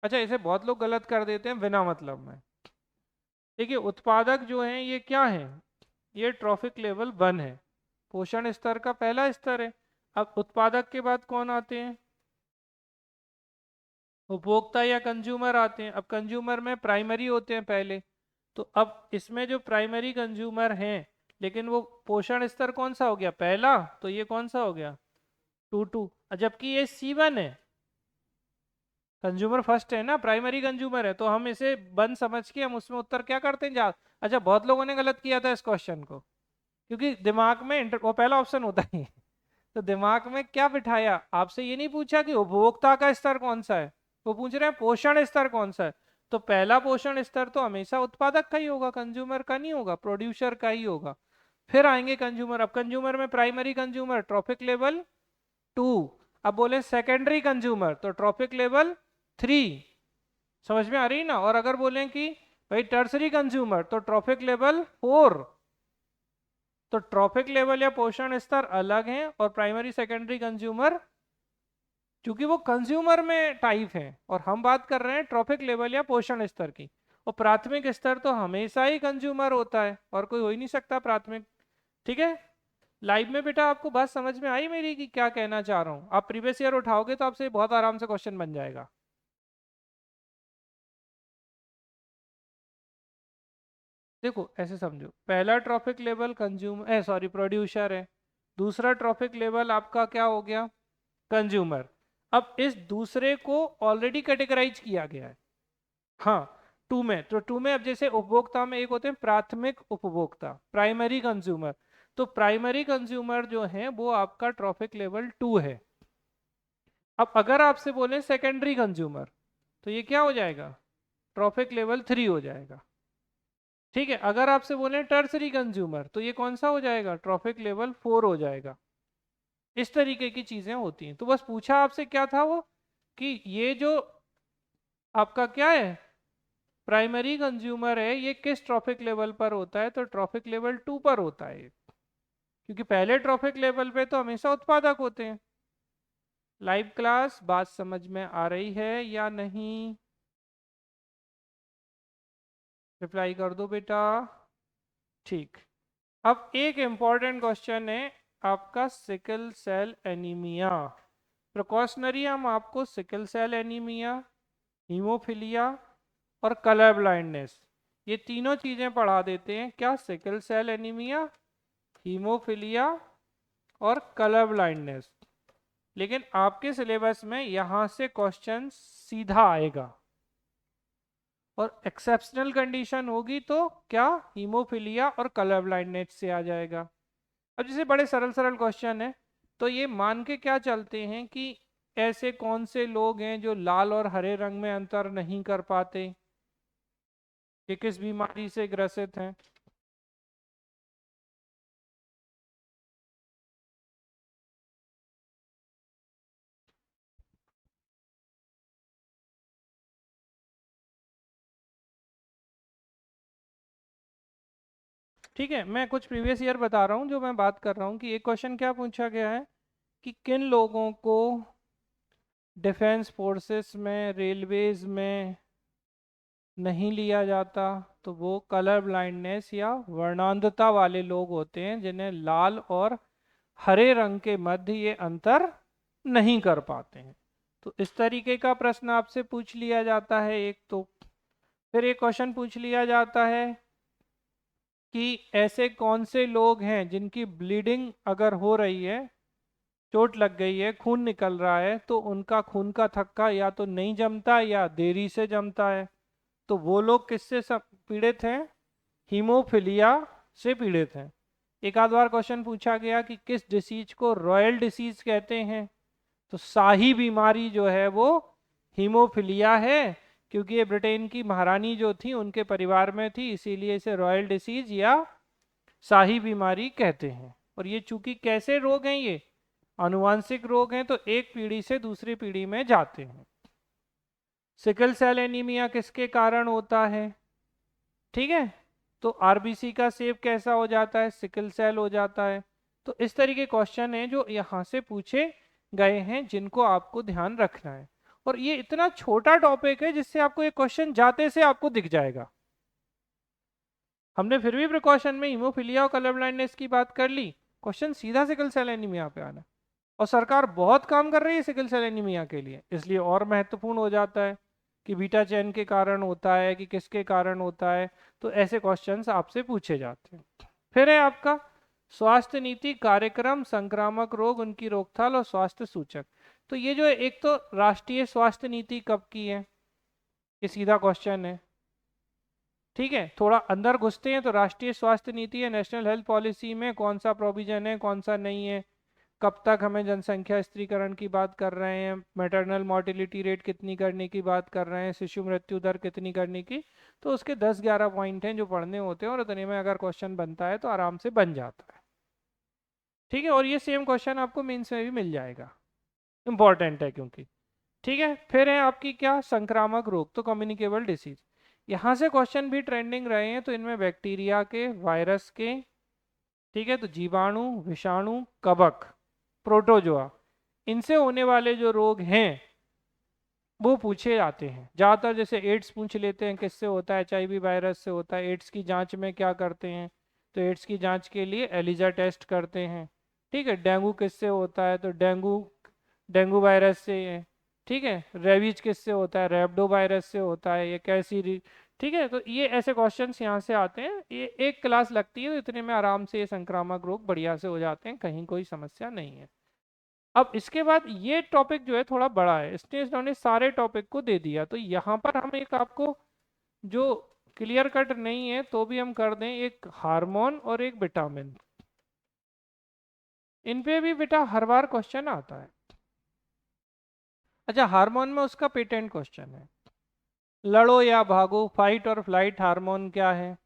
अच्छा, इसे बहुत लोग गलत कर देते हैं बिना मतलब में। देखिए, उत्पादक जो हैं ये क्या हैं? ये ट्रॉफिक लेवल 1 है, पोषण स्तर का पहला स्तर है। अब उत्पादक के बाद कौन आते हैं? उपभोक्ता या कंज्यूमर आते हैं। अब कंज्यूमर में प्राइमरी होते हैं पहले, तो अब इसमें जो प्राइमरी कंज्यूमर हैं, लेकिन वो पोषण स्तर कौन सा हो गया? पहला, तो ये कौन सा हो गया? 2 जबकि ये C1 है, कंज्यूमर फर्स्ट है ना, प्राइमरी कंज्यूमर है, तो हम इसे बंद समझ के हम उसमें उत्तर क्या करते हैं जा। अच्छा, बहुत लोगों ने गलत किया था इस क्वेश्चन को, क्योंकि दिमाग में वो पहला ऑप्शन होता ही है। तो दिमाग में क्या बिठाया, आपसे ये नहीं पूछा कि उपभोक्ता का स्तर कौन सा है, वो पूछ रहे हैं पोषण स्तर कौन सा है। तो पहला पोषण स्तर तो हमेशा उत्पादक का ही होगा, कंज्यूमर का नहीं होगा, प्रोड्यूसर का ही होगा। फिर आएंगे कंज्यूमर। अब कंज्यूमर में प्राइमरी कंज्यूमर ट्रॉफिक लेवल 2, अब बोले सेकेंडरी कंज्यूमर तो ट्रॉफिक लेवल 3। समझ में आ रही ना? और अगर बोलें कि भाई टर्सरी कंज्यूमर तो ट्रॉफिक लेवल 4। तो ट्रॉफिक लेवल या पोषण स्तर अलग हैं, और प्राइमरी सेकेंडरी कंज्यूमर, क्योंकि वो कंज्यूमर में टाइप है, और हम बात कर रहे हैं ट्रॉफिक लेवल या पोषण स्तर की। और प्राथमिक स्तर तो हमेशा ही कंज्यूमर होता है, और कोई हो ही नहीं सकता प्राथमिक। ठीक है, लाइव में बेटा आपको बात समझ में आई मेरी कि क्या कहना चाह रहा हूँ? आप प्रीवियस ईयर उठाओगे तो आपसे बहुत आराम से क्वेश्चन बन जाएगा। देखो ऐसे समझो, पहला trophic level consumer sorry producer है, दूसरा ट्रॉफिक लेवल आपका क्या हो गया? कंज्यूमर। अब इस दूसरे को ऑलरेडी कैटेगराइज किया गया है, हाँ, टू में। तो टू में अब जैसे उपभोक्ता में एक होते हैं प्राथमिक उपभोक्ता, प्राइमरी कंज्यूमर। तो प्राइमरी कंज्यूमर जो है वो आपका ट्रॉफिक लेवल 2 है। अब अगर आपसे बोले सेकेंडरी कंज्यूमर, तो ये क्या हो जाएगा? ट्रॉफिक लेवल 3 हो जाएगा। ठीक है, अगर आपसे बोले टर्सरी कंज्यूमर, तो ये कौन सा हो जाएगा? ट्रॉफिक लेवल 4 हो जाएगा। इस तरीके की चीजें होती हैं। तो बस पूछा आपसे क्या था वो, कि ये जो आपका क्या है, प्राइमरी कंज्यूमर है, ये किस ट्रॉफिक लेवल पर होता है? तो ट्रॉफिक लेवल 2 पर होता है, क्योंकि पहले ट्रॉफिक लेवल पे तो हमेशा उत्पादक होते हैं। लाइव क्लास, बात समझ में आ रही है या नहीं? रिप्लाई कर दो बेटा। ठीक। अब एक इम्पॉर्टेंट क्वेश्चन है आपका, सिकल सेल एनीमिया। प्रिकॉशनरी हम आपको सिकल सेल एनीमिया, हीमोफिलिया और कलर ब्लाइंडनेस, ये तीनों चीजें पढ़ा देते हैं। क्या? सिकल सेल एनीमिया, हीमोफिलिया और कलर ब्लाइंडनेस। लेकिन आपके सिलेबस में यहाँ से क्वेश्चन सीधा आएगा, और एक्सेप्शनल कंडीशन होगी तो क्या? हीमोफिलिया और कलर ब्लाइंडनेस से आ जाएगा। अब जैसे बड़े सरल सरल क्वेश्चन है, तो ये मान के क्या चलते हैं कि ऐसे कौन से लोग हैं जो लाल और हरे रंग में अंतर नहीं कर पाते, ये किस बीमारी से ग्रसित हैं? ठीक है, मैं कुछ प्रीवियस ईयर बता रहा हूँ जो मैं बात कर रहा हूँ, कि एक क्वेश्चन क्या पूछा गया है कि किन लोगों को डिफेंस फोर्सेस में, रेलवेज में नहीं लिया जाता? तो वो कलर ब्लाइंडनेस या वर्णांधता वाले लोग होते हैं, जिन्हें लाल और हरे रंग के मध्य ये अंतर नहीं कर पाते हैं। तो इस तरीके का प्रश्न आपसे पूछ लिया जाता है एक तो। फिर एक क्वेश्चन पूछ लिया जाता है कि ऐसे कौन से लोग हैं जिनकी ब्लीडिंग अगर हो रही है, चोट लग गई है, खून निकल रहा है, तो उनका खून का थक्का या तो नहीं जमता या देरी से जमता है। तो वो लोग किससे पीड़ित हैं? हीमोफिलिया से पीड़ित हैं। एक आध बार क्वेश्चन पूछा गया कि किस डिसीज को रॉयल डिसीज कहते हैं? तो शाही बीमारी जो है वो हीमोफिलिया है, क्योंकि ये ब्रिटेन की महारानी जो थी उनके परिवार में थी, इसीलिए इसे रॉयल डिसीज या शाही बीमारी कहते हैं। और ये चूंकि कैसे रोग हैं, ये आनुवांशिक रोग हैं, तो एक पीढ़ी से दूसरी पीढ़ी में जाते हैं। सिकल सेल एनीमिया किसके कारण होता है? ठीक है, तो आरबीसी का शेप कैसा हो जाता है, सिकल सेल हो जाता है। तो इस तरीके क्वेश्चन है जो यहाँ से पूछे गए हैं, जिनको आपको ध्यान रखना है। और ये इतना छोटा टॉपिक है जिससे आपको ये क्वेश्चन जाते से आपको दिख जाएगा। हमने फिर भी प्रिकॉशन में हीमोफीलिया और कलर ब्लाइंडनेस की बात कर ली, क्वेश्चन सीधा सिकल सेल एनीमिया पे आना। और सरकार बहुत काम कर रही है सिकल सेल एनीमिया के लिए, इसलिए और महत्वपूर्ण हो जाता है कि बीटा चैन के कारण होता है कि किसके कारण होता है। तो ऐसे क्वेश्चंस आपसे पूछे जाते हैं। फिर है आपका स्वास्थ्य नीति कार्यक्रम, संक्रामक रोग, उनकी रोकथाम और स्वास्थ्य सूचक। तो ये जो है, एक तो राष्ट्रीय स्वास्थ्य नीति कब की है, ये सीधा क्वेश्चन है। ठीक है, थोड़ा अंदर घुसते हैं तो राष्ट्रीय स्वास्थ्य नीति है, नेशनल हेल्थ पॉलिसी में कौन सा प्रोविजन है कौन सा नहीं है, कब तक हमें जनसंख्या स्त्रीकरण की बात कर रहे हैं, मैटरनल मॉर्टिलिटी रेट कितनी करने की बात कर रहे हैं, शिशु मृत्यु दर कितनी करने की। तो उसके 10-11 पॉइंट हैं जो पढ़ने होते हैं, और इतने में अगर क्वेश्चन बनता है तो आराम से बन जाता है। ठीक है, और ये सेम क्वेश्चन आपको मेंस में भी मिल जाएगा, इंपॉर्टेंट है क्योंकि। ठीक है, फिर है आपकी क्या, संक्रामक रोग, तो कम्युनिकेबल डिसीज। यहाँ से क्वेश्चन भी ट्रेंडिंग रहे हैं, तो इनमें बैक्टीरिया के, वायरस के, ठीक है, तो जीवाणु, विषाणु, कवक, प्रोटोजोआ, इनसे होने वाले जो रोग हैं वो पूछे जाते हैं ज़्यादातर। जैसे एड्स पूछ लेते हैं किससे होता है, एचआईवी वायरस से होता है। एड्स की जांच में क्या करते हैं, तो एड्स की जांच के लिए एलिजा टेस्ट करते हैं। ठीक है, डेंगू किससे होता है, तो डेंगू डेंगू वायरस से है। ठीक है, रेबीज किससे होता है, रेबडो वायरस से होता है, ये कैसी। ठीक है, तो ये ऐसे क्वेश्चंस यहाँ से आते हैं, ये एक क्लास लगती है, तो इतने में आराम से ये संक्रामक रोग बढ़िया से हो जाते हैं, कहीं कोई समस्या नहीं है। अब इसके बाद ये टॉपिक जो है थोड़ा बड़ा है, इसने इन्होंने सारे टॉपिक को दे दिया। तो यहाँ पर हम एक आपको जो क्लियर कट नहीं है तो भी हम कर दें, एक हार्मोन और एक विटामिन। इन पे भी बेटा हर बार क्वेश्चन आता है। अच्छा, हार्मोन में उसका पेटेंट क्वेश्चन है, लड़ो या भागो, फाइट और फ्लाइट हार्मोन क्या है,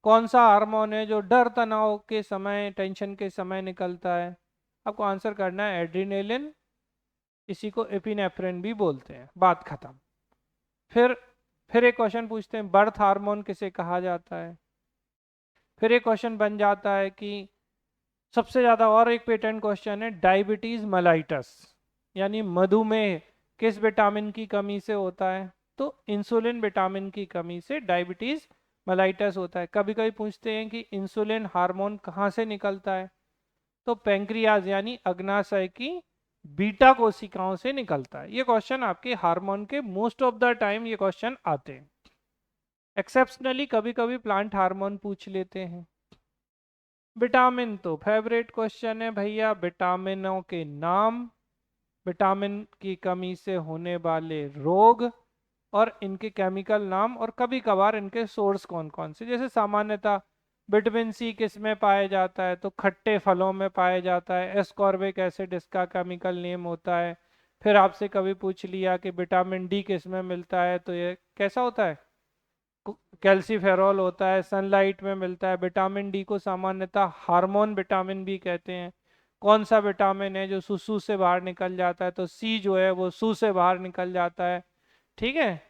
कौन सा हार्मोन है जो डर तनाव के समय, टेंशन के समय निकलता है। आपको आंसर करना है एड्रीनेलिन, इसी को एपिनेफ्रिन भी बोलते हैं, बात खत्म। फिर फिर एक क्वेश्चन पूछते हैं, बर्थ हार्मोन किसे कहा जाता है। फिर एक क्वेश्चन बन जाता है कि सबसे ज़्यादा, और एक पेटेंट क्वेश्चन है, डायबिटीज़ मेलाइटस यानी मधुमेह किस विटामिन की कमी से होता है, तो इंसुलिन विटामिन की कमी से डायबिटीज़ मेलाइटस होता है। कभी कभी पूछते हैं कि इंसुलिन हार्मोन कहाँ से निकलता है, तो पेंक्रियाज यानी अग्नाशय की बीटा कोशिकाओं से निकलता है। ये क्वेश्चन आपके हार्मोन के मोस्ट ऑफ द टाइम ये क्वेश्चन आते हैं। एक्सेप्शनली कभी कभी प्लांट हार्मोन पूछ लेते हैं। विटामिन तो फेवरेट क्वेश्चन है भैया, विटामिनों के नाम, विटामिन की कमी से होने वाले रोग और इनके केमिकल नाम, और कभी कभार इनके सोर्स कौन कौन से। जैसे सामान्यतः विटामिन सी किस में पाया जाता है, तो खट्टे फलों में पाया जाता है, एस्कॉर्बिक एसिड इसका केमिकल नेम होता है। फिर आपसे कभी पूछ लिया कि विटामिन डी किस में मिलता है, तो ये कैसा होता है, कैल्सीफेरॉल होता है, सनलाइट में मिलता है। विटामिन डी को सामान्यतः हार्मोन विटामिन भी कहते हैं। कौन सा विटामिन है जो सुसु से बाहर निकल जाता है, तो सी जो है वो सू से बाहर निकल जाता है। ठीक है,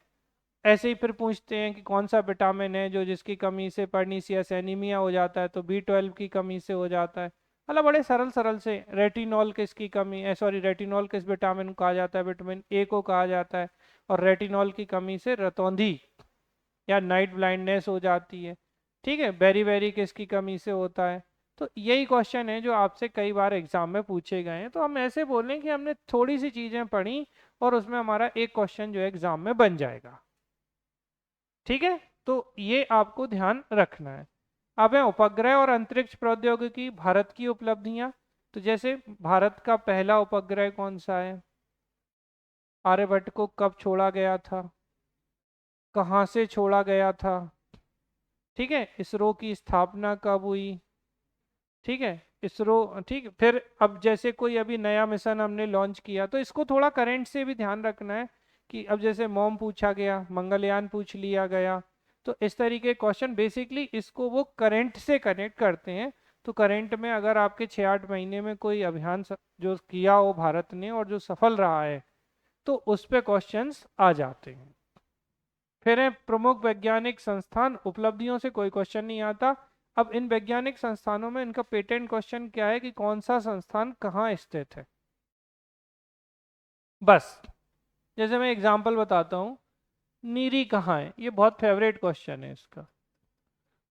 ऐसे ही फिर पूछते हैं कि कौन सा विटामिन है जो जिसकी कमी से पर्नीसियस एनीमिया हो जाता है, तो B12 की कमी से हो जाता है। मतलब बड़े सरल सरल से, रेटिनॉल किसकी कमी है, सॉरी रेटिनॉल किस विटामिन को कहा जाता है, विटामिन ए को कहा जाता है। और रेटिनॉल की कमी से रतौंधी या नाइट ब्लाइंडनेस हो जाती है। ठीक है, बेरी बेरी किसकी कमी से होता है। तो यही क्वेश्चन है जो आपसे कई बार एग्जाम में पूछे गए हैं। तो हम ऐसे बोलें कि हमने थोड़ी सी चीज़ें पढ़ी और उसमें हमारा एक क्वेश्चन जो है एग्जाम में बन जाएगा। ठीक है, तो ये आपको ध्यान रखना है। अब है उपग्रह और अंतरिक्ष प्रौद्योगिकी, भारत की उपलब्धियां। तो जैसे भारत का पहला उपग्रह कौन सा है, आर्यभट्ट को कब छोड़ा गया था, कहाँ से छोड़ा गया था। ठीक है, इसरो की स्थापना कब हुई। ठीक है, इसरो। ठीक, फिर अब जैसे कोई अभी नया मिशन हमने लॉन्च किया, तो इसको थोड़ा करंट से भी ध्यान रखना है कि अब जैसे मॉम पूछा गया, मंगलयान पूछ लिया गया। तो इस तरीके क्वेश्चन बेसिकली इसको वो करंट से कनेक्ट करते हैं। तो करंट में अगर आपके 6-8 महीने में कोई अभियान जो किया हो भारत ने और जो सफल रहा है, तो उस पे क्वेश्चंस आ जाते हैं। फिर है प्रमुख वैज्ञानिक संस्थान, उपलब्धियों से कोई क्वेश्चन नहीं आता। अब इन वैज्ञानिक संस्थानों में इनका पेटेंट क्वेश्चन क्या है कि कौन सा संस्थान कहाँ स्थित है, बस। जैसे मैं एग्जांपल बताता हूँ, नीरी कहाँ है, ये बहुत फेवरेट क्वेश्चन है इसका।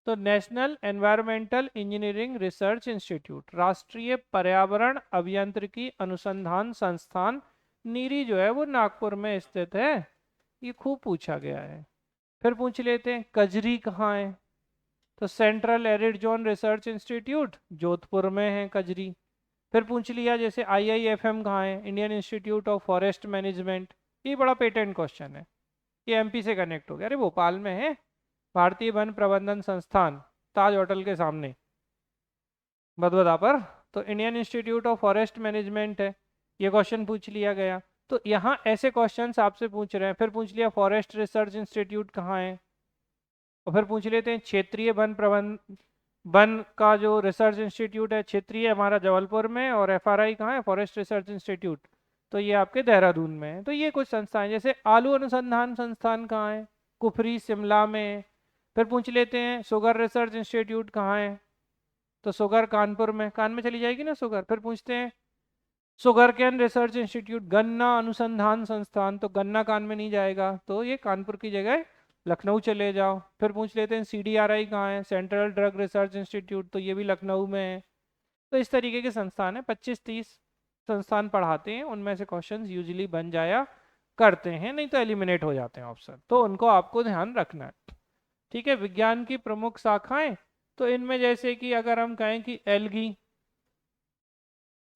तो national environmental engineering research institute, राष्ट्रीय पर्यावरण अभियांत्रिकी अनुसंधान संस्थान, नीरी जो है वो नागपुर में स्थित है। ये खूब पूछा गया है। फिर पूछ लेते हैं कजरी कहाँ है, तो central arid zone research institute, Jodhpur में है कजरी। फिर पूछ लिया जैसे IIFM कहाँ है, Indian institute of forest management, ये बड़ा पेटेंट क्वेश्चन है, ये MP से कनेक्ट हो गया, अरे भोपाल में है भारतीय वन प्रबंधन संस्थान, ताज होटल के सामने बदबदा पर। तो Indian institute of forest management है, ये क्वेश्चन पूछ लिया गया। तो यहाँ ऐसे क्वेश्चंस आपसे पूछ रहे हैं। फिर पूछ लिया फॉरेस्ट रिसर्च इंस्टीट्यूट कहाँ है, और फिर पूछ लेते हैं क्षेत्रीय वन का जो रिसर्च इंस्टीट्यूट है क्षेत्रीय हमारा जबलपुर में, और FRI कहाँ है, फॉरेस्ट रिसर्च इंस्टीट्यूट, तो ये आपके देहरादून में है। तो ये कुछ संस्थाएं, जैसे आलू अनुसंधान संस्थान कहाँ है, कुफरी शिमला में है। फिर पूछ लेते हैं शुगर रिसर्च इंस्टीट्यूट कहाँ है, तो शुगर कानपुर में, कान में चली जाएगी ना शुगर। फिर पूछते हैं शुगर कैन रिसर्च इंस्टीट्यूट, गन्ना अनुसंधान संस्थान, तो गन्ना कान में नहीं जाएगा, तो ये कानपुर की जगह लखनऊ चले जाओ। फिर पूछ लेते हैं CDRI कहाँ है, सेंट्रल ड्रग रिसर्च इंस्टीट्यूट, तो ये भी लखनऊ में है। तो इस तरीके के संस्थान है, 25-30 संस्थान पढ़ाते हैं, उनमें से क्वेश्चन यूजली बन जाया करते हैं, नहीं तो एलिमिनेट हो जाते हैं ऑप्शन, तो उनको आपको ध्यान रखना है। ठीक है, विज्ञान की प्रमुख शाखाएं, तो इनमें जैसे कि अगर हम कहें कि एल्गी,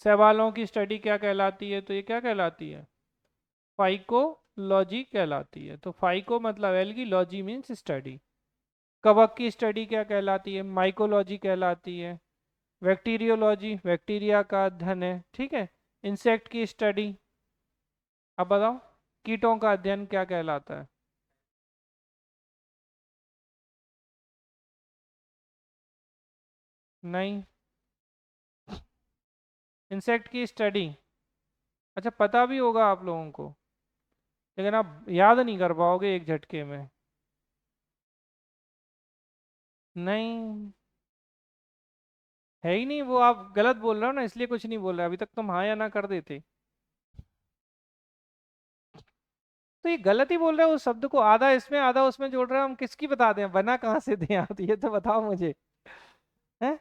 शैवालों की स्टडी क्या कहलाती है, तो ये क्या कहलाती है, फाइकोलॉजी कहलाती है। तो फाइको मतलब एल्गी, लॉजी मीन्स स्टडी। कवक की स्टडी क्या कहलाती है, माइकोलॉजी कहलाती है। बैक्टीरियोलॉजी, बैक्टीरिया का अध्ययन है, ठीक है। इंसेक्ट की स्टडी, अब बताओ कीटों का अध्ययन क्या कहलाता है, नहीं। इंसेक्ट की स्टडी, अच्छा पता भी होगा आप लोगों को, लेकिन आप याद नहीं कर पाओगे एक झटके में, नहीं है ही नहीं वो, आप गलत बोल रहे हो ना, इसलिए कुछ नहीं बोल रहे, अभी तक तुम हाँ या ना कर देते। तो ये गलत ही बोल रहे हो, उस शब्द को आधा इसमें आधा उसमें जोड़ रहे हो, हम किसकी बता दें, बना कहाँ से दें आप, ये तो बताओ मुझे। हैं?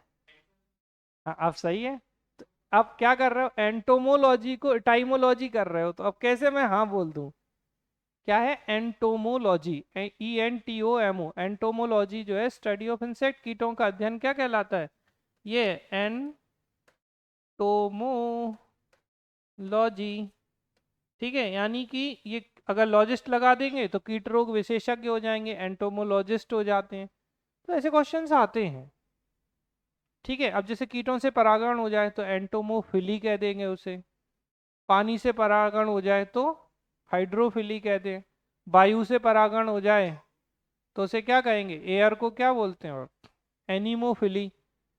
हाँ, आप सही है। तो आप क्या कर रहे हो, एंटोमोलॉजी को टाइमोलॉजी कर रहे हो, तो अब कैसे मैं हाँ बोल दूं। क्या है एंटोमोलॉजी, ENTOMO, एंटोमोलॉजी जो है स्टडी ऑफ इंसेक्ट, कीटों का अध्ययन क्या कहलाता है, ये एंटोमोलॉजी। ठीक है, यानी कि ये अगर लॉजिस्ट लगा देंगे तो कीट रोग विशेषज्ञ हो जाएंगे, एंटोमोलॉजिस्ट हो जाते हैं। तो ऐसे क्वेश्चंस आते हैं। ठीक है, अब जैसे कीटों से परागण हो जाए तो एंटोमोफिली कह देंगे उसे, पानी से परागण हो जाए तो हाइड्रोफिली कह दें, वायु से परागण हो जाए तो उसे क्या कहेंगे, एयर को क्या बोलते हैं, और एनिमोफिली।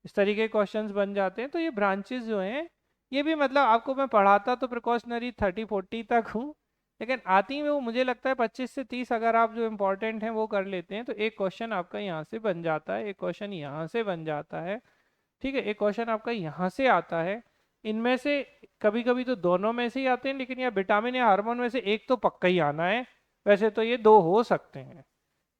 इस तरीके के क्वेश्चंस बन जाते हैं। तो ये ब्रांचेस जो हैं, ये भी मतलब आपको मैं पढ़ाता तो प्रिकॉशनरी 30-40 तक हूँ, लेकिन आती में वो मुझे लगता है 25 से 30 अगर आप जो इम्पोर्टेंट हैं वो कर लेते हैं तो एक क्वेश्चन आपका यहाँ से बन जाता है, एक क्वेश्चन यहाँ से बन जाता है। ठीक है, एक क्वेश्चन आपका यहाँ से आता है। इनमें से कभी कभी तो दोनों में से ही आते हैं, लेकिन या विटामिन या हार्मोन में से एक तो पक्का ही आना है, वैसे तो ये दो हो सकते हैं।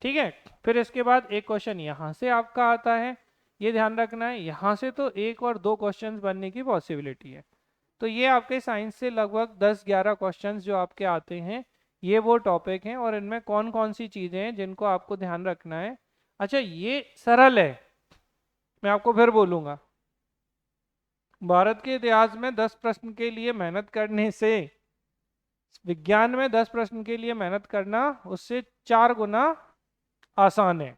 ठीक है, फिर इसके बाद एक क्वेश्चन यहाँ से आपका आता है, ये ध्यान रखना है, यहाँ से तो एक और दो क्वेश्चंस बनने की पॉसिबिलिटी है। तो ये आपके साइंस से लगभग 10-11 क्वेश्चंस जो आपके आते हैं, ये वो टॉपिक हैं, और इनमें कौन कौन सी चीज़ें हैं जिनको आपको ध्यान रखना है। अच्छा ये सरल है, मैं आपको फिर बोलूँगा, भारत के इतिहास में 10 प्रश्न के लिए मेहनत करने से, विज्ञान में 10 प्रश्न के लिए मेहनत करना उससे 4 गुना आसान है।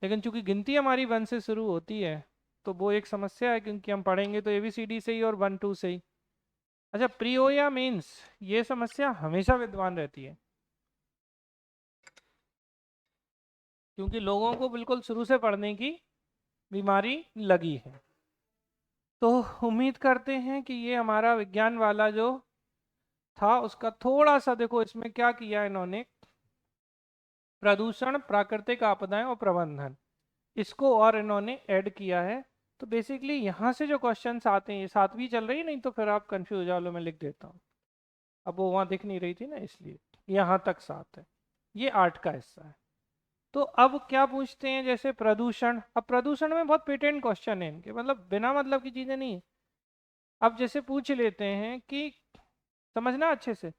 लेकिन चूंकि गिनती हमारी 1 से शुरू होती है तो वो एक समस्या है, क्योंकि हम पढ़ेंगे तो ABCD से ही और 1-2 से ही। अच्छा प्री हो या मेंस, ये समस्या हमेशा विद्वान रहती है, क्योंकि लोगों को बिल्कुल शुरू से पढ़ने की बीमारी लगी है। तो उम्मीद करते हैं कि ये हमारा विज्ञान वाला जो था उसका थोड़ा सा, देखो इसमें क्या किया इन्होंने, प्रदूषण, प्राकृतिक आपदाएं और प्रबंधन, इसको और इन्होंने ऐड किया है। तो बेसिकली यहाँ से जो क्वेश्चंस आते हैं, ये 7वीं चल रही है, नहीं तो फिर आप कंफ्यूज हो जाओ, मैं लिख देता हूँ। अब वो वहाँ दिख नहीं रही थी ना, इसलिए यहाँ तक 7 है, ये 8 का हिस्सा है। तो अब क्या पूछते हैं, जैसे प्रदूषण। अब प्रदूषण में बहुत पेटेंट क्वेश्चन है इनके, मतलब बिना मतलब की चीज़ें नहीं है। अब जैसे पूछ लेते हैं कि, समझना अच्छे से,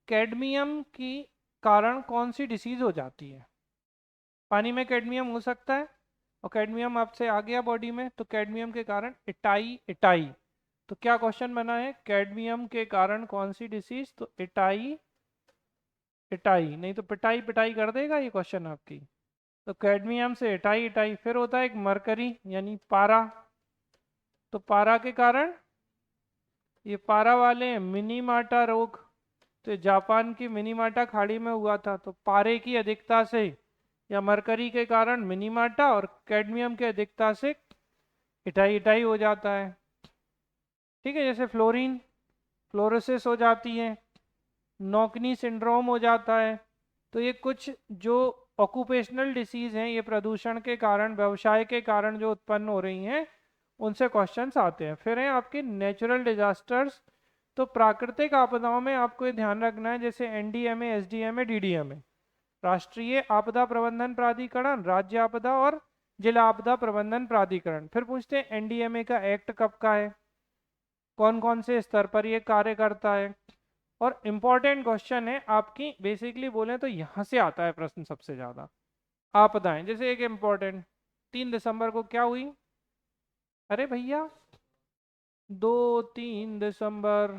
कैडमियम की कारण कौन सी डिसीज हो जाती है। पानी में कैडमियम हो सकता है, और कैडमियम आपसे आ गया बॉडी में, तो कैडमियम के कारण इटाई इटाई। तो क्या क्वेश्चन बना है, कैडमियम के कारण कौन सी डिसीज, तो इटाई इटाई, नहीं तो पिटाई पिटाई कर देगा ये क्वेश्चन आपकी। तो कैडमियम से इटाई इटाई। फिर होता है एक मरकरी यानी पारा, तो पारा के कारण, ये पारा वाले हैं मिनीमाटा रोग। तो जापान की मिनीमाटा खाड़ी में हुआ था, तो पारे की अधिकता से या मरकरी के कारण मिनीमाटा, और कैडमियम की अधिकता से इटाई इटाई हो जाता है। ठीक है, जैसे फ्लोरीन, फ्लोरोसिस हो जाती है, नॉकनी सिंड्रोम हो जाता है। तो ये कुछ जो ऑक्यूपेशनल डिसीज हैं, ये प्रदूषण के कारण, व्यवसाय के कारण जो उत्पन्न हो रही हैं, उनसे क्वेश्चंस आते हैं। फिर हैं आपके नेचुरल डिजास्टर्स। तो प्राकृतिक आपदाओं में आपको ये ध्यान रखना है, जैसे एनडीएमए, एसडीएमए, डीडीएमए, राष्ट्रीय आपदा प्रबंधन प्राधिकरण, राज्य आपदा और जिला आपदा प्रबंधन प्राधिकरण। फिर पूछते हैं एनडीएमए का एक्ट कब का है, कौन कौन से स्तर पर ये कार्य करता है। और इम्पॉर्टेंट क्वेश्चन है आपकी, बेसिकली बोले तो यहाँ से आता है प्रश्न सबसे ज़्यादा। आपदाएं, जैसे एक इम्पॉर्टेंट, 3 दिसंबर को क्या हुई, अरे भैया 3 दिसंबर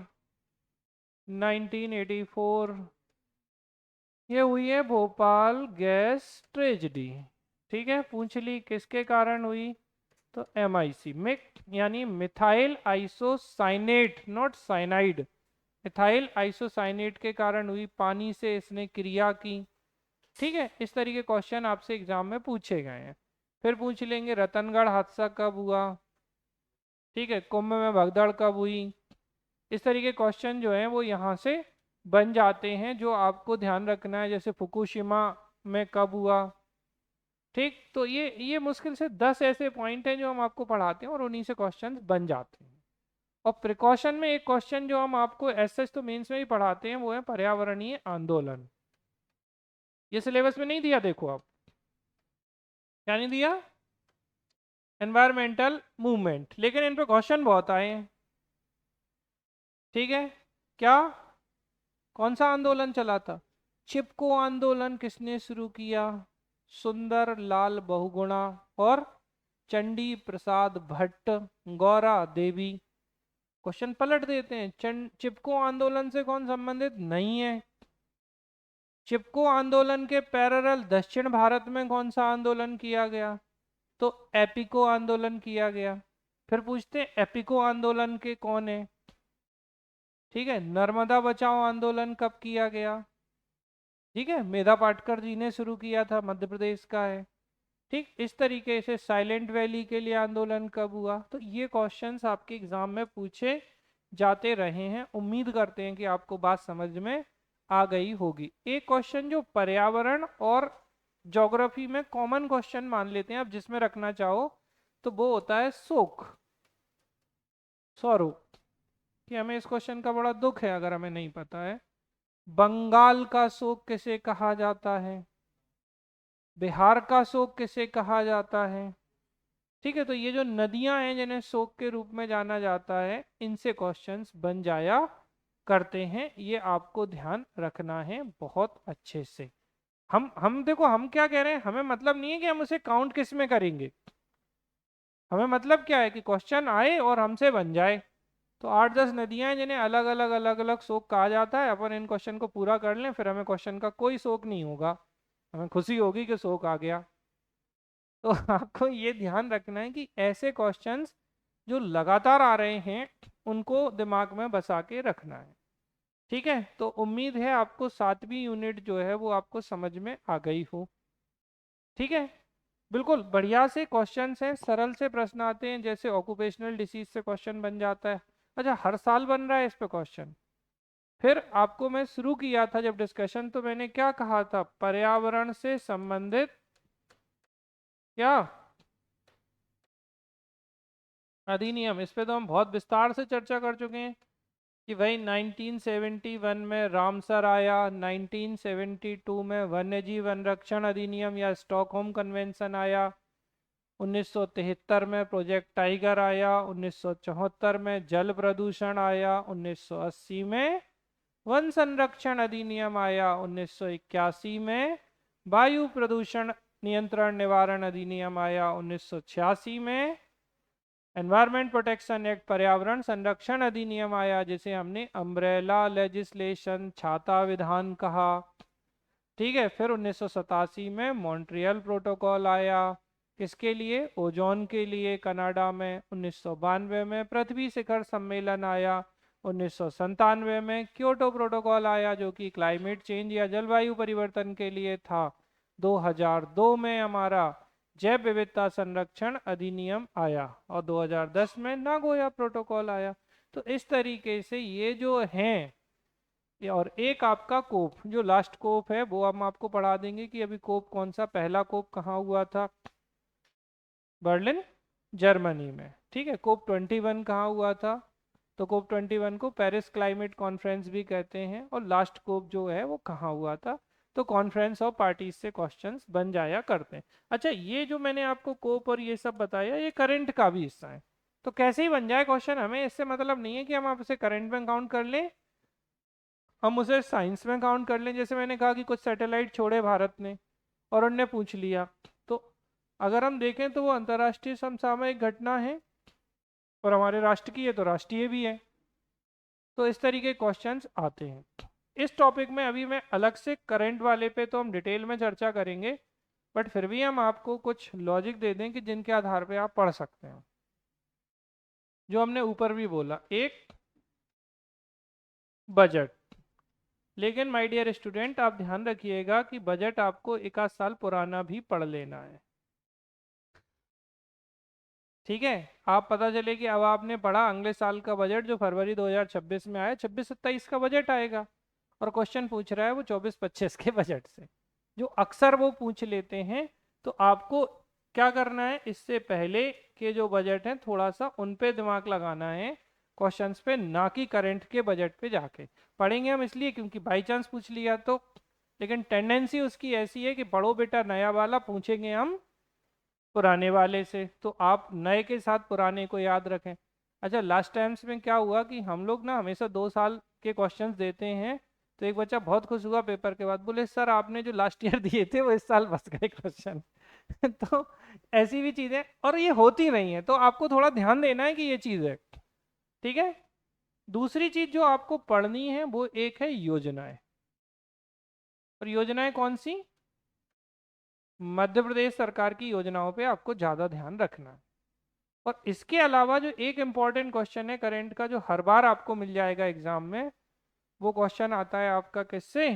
1984, ये हुई है भोपाल गैस ट्रेजेडी। ठीक है, पूछ ली किसके कारण हुई, तो MIC, मिक यानी methyl isocyanate, not cyanide, methyl isocyanate के कारण हुई, पानी से इसने क्रिया की। ठीक है, इस तरीके क्वेश्चन आपसे एग्जाम में पूछे गए हैं। फिर पूछ लेंगे रतनगढ़ हादसा कब हुआ, ठीक है, कुंभ में भगदड़ कब हुई। इस तरीके क्वेश्चन जो है वो यहाँ से बन जाते हैं, जो आपको ध्यान रखना है, जैसे फुकुशिमा में कब हुआ। ठीक, तो ये मुश्किल से 10 ऐसे पॉइंट हैं जो हम आपको पढ़ाते हैं, और उन्हीं से क्वेश्चन बन जाते हैं। और प्रिकॉशन में एक क्वेश्चन जो हम आपको ऐसे तो मेंस में भी पढ़ाते हैं, वो है पर्यावरणीय आंदोलन। ये सिलेबस में नहीं दिया, देखो आप, क्या नहीं दिया, एनवायरमेंटल मूवमेंट, लेकिन इन पे क्वेश्चन बहुत आए हैं। ठीक है, क्या, कौन सा आंदोलन चला था, चिपको आंदोलन किसने शुरू किया, सुंदर लाल बहुगुणा और चंडी प्रसाद भट्ट, गौरा देवी। क्वेश्चन पलट देते हैं, चिपको आंदोलन से कौन संबंधित नहीं है। चिपको आंदोलन के पैरेलल दक्षिण भारत में कौन सा आंदोलन किया गया, तो एपिको आंदोलन किया गया। फिर पूछते हैं एपिको आंदोलन के कौन है। ठीक है, नर्मदा बचाओ आंदोलन कब किया गया, ठीक है, मेधा पाटकर जी ने शुरू किया था, मध्य प्रदेश का है। ठीक, इस तरीके से साइलेंट वैली के लिए आंदोलन कब हुआ। तो ये क्वेश्चंस आपके एग्जाम में पूछे जाते रहे हैं। उम्मीद करते हैं कि आपको बात समझ में आ गई होगी। एक क्वेश्चन जो पर्यावरण और ज्योग्राफी में कॉमन क्वेश्चन मान लेते हैं, आप जिसमें रखना चाहो, तो वो होता है शोक, स्वरूप, कि हमें इस क्वेश्चन का बड़ा दुख है अगर हमें नहीं पता है। बंगाल का शोक किसे कहा जाता है, बिहार का शोक किसे कहा जाता है। ठीक है, तो ये जो नदियां हैं जिन्हें शोक के रूप में जाना जाता है, इनसे क्वेश्चंस बन जाया करते हैं, ये आपको ध्यान रखना है बहुत अच्छे से। हम देखो, हम क्या कह रहे हैं, हमें मतलब नहीं है कि हम उसे काउंट किस में करेंगे, हमें मतलब क्या है कि क्वेश्चन आए और हमसे बन जाए। तो 8-10 नदियां हैं जिन्हें अलग अलग शोक कहा जाता है, अपन इन क्वेश्चन को पूरा कर लें, फिर हमें क्वेश्चन का कोई शोक नहीं होगा, हमें खुशी होगी कि शोक आ गया। तो आपको ये ध्यान रखना है कि ऐसे क्वेश्चंस जो लगातार आ रहे हैं, उनको दिमाग में बसा के रखना है। ठीक है, तो उम्मीद है आपको 7वीं यूनिट जो है वो आपको समझ में आ गई हो। ठीक है, बिल्कुल बढ़िया से क्वेश्चंस हैं, सरल से प्रश्न आते हैं, जैसे ऑक्यूपेशनल डिसीज से क्वेश्चन बन जाता है। अच्छा, हर साल बन रहा है इस पे क्वेश्चन, फिर आपको मैं शुरू किया था जब डिस्कशन, तो मैंने क्या कहा था, पर्यावरण से संबंधित क्या अधिनियम, इस पे तो हम बहुत विस्तार से चर्चा कर चुके हैं कि भाई 1971 में रामसर आया, 1972 में वन्यजीव संरक्षण अधिनियम या स्टॉकहोम कन्वेंशन आया, 1973 में प्रोजेक्ट टाइगर आया, 1974 में जल प्रदूषण आया, 1980 में वन संरक्षण अधिनियम आया, 1981 में वायु प्रदूषण नियंत्रण निवारण अधिनियम आया, 1986 में एनवायरमेंट प्रोटेक्शन एक्ट पर्यावरण संरक्षण अधिनियम आया, जिसे हमने अम्ब्रेला लेजिस्लेशन छाता विधान कहा। ठीक है, फिर 1987 में मॉन्ट्रियल प्रोटोकॉल आया, किसके लिए, ओजोन के लिए, कनाडा में। 1992 में पृथ्वी शिखर सम्मेलन आया, 1997 में क्योटो प्रोटोकॉल आया जो कि क्लाइमेट चेंज या जलवायु परिवर्तन के लिए था। 2002 में हमारा जैव विविधता संरक्षण अधिनियम आया और 2010 में नागोया प्रोटोकॉल आया। तो इस तरीके से ये जो हैं, और एक आपका कोप, जो लास्ट कोप है वो हम आपको पढ़ा देंगे कि अभी कोप कौन सा, पहला कोप कहाँ हुआ था, बर्लिन जर्मनी में। ठीक है, कोप 21 कहाँ हुआ था, तो कोप 21 को पेरिस क्लाइमेट कॉन्फ्रेंस भी कहते हैं। और लास्ट कोप जो है वो कहाँ हुआ था, तो कॉन्फ्रेंस ऑफ पार्टीज से क्वेश्चंस बन जाया करते हैं। अच्छा, ये जो मैंने आपको कोप और ये सब बताया, ये करंट का भी हिस्सा है, तो कैसे ही बन जाए क्वेश्चन, हमें इससे मतलब नहीं है कि हम आप उसे करंट में काउंट कर लें, हम उसे साइंस में काउंट कर लें। जैसे मैंने कहा कि कुछ सैटेलाइट छोड़े भारत ने और उनने पूछ लिया, तो अगर हम देखें तो वो अंतर्राष्ट्रीय समसामयिक घटना है और हमारे राष्ट्र की है तो राष्ट्रीय भी है। तो इस तरीके क्वेश्चंस आते हैं। इस टॉपिक में अभी मैं अलग से करंट वाले पे तो हम डिटेल में चर्चा करेंगे, बट फिर भी हम आपको कुछ लॉजिक दे दें कि जिनके आधार पे आप पढ़ सकते हैं। जो हमने ऊपर भी बोला, एक बजट, लेकिन माय डियर स्टूडेंट आप ध्यान रखिएगा कि बजट आपको एक आध साल पुराना भी पढ़ लेना है। ठीक है, आप पता चले कि अब आपने पढ़ा अगले साल का बजट जो फरवरी 2026 में आया, 26-27 का बजट आएगा और क्वेश्चन पूछ रहा है वो 24-25 के बजट से, जो अक्सर वो पूछ लेते हैं। तो आपको क्या करना है, इससे पहले के जो बजट हैं थोड़ा सा उन पे दिमाग लगाना है, क्वेश्चंस पे, ना कि करंट के बजट पे जाके पढ़ेंगे हम, इसलिए क्योंकि बाई चांस पूछ लिया तो। लेकिन टेंडेंसी उसकी ऐसी है कि पढ़ो बेटा नया वाला, पूछेंगे हम पुराने वाले से, तो आप नए के साथ पुराने को याद रखें। अच्छा, लास्ट टाइम्स में क्या हुआ कि हम लोग ना हमेशा 2 साल के क्वेश्चंस देते हैं, तो एक बच्चा बहुत खुश हुआ पेपर के बाद, बोले सर आपने जो लास्ट ईयर दिए थे वो इस साल बच गए क्वेश्चन। तो ऐसी भी चीजें और ये होती नहीं है, तो आपको थोड़ा ध्यान देना है कि ये चीज है। ठीक है, दूसरी चीज जो आपको पढ़नी है वो एक है योजनाएं। और योजनाएं कौन सी, मध्य प्रदेश सरकार की योजनाओं पे आपको ज़्यादा ध्यान रखना है। और इसके अलावा जो एक इम्पॉर्टेंट क्वेश्चन है करंट का, जो हर बार आपको मिल जाएगा एग्जाम में, वो क्वेश्चन आता है आपका किससे,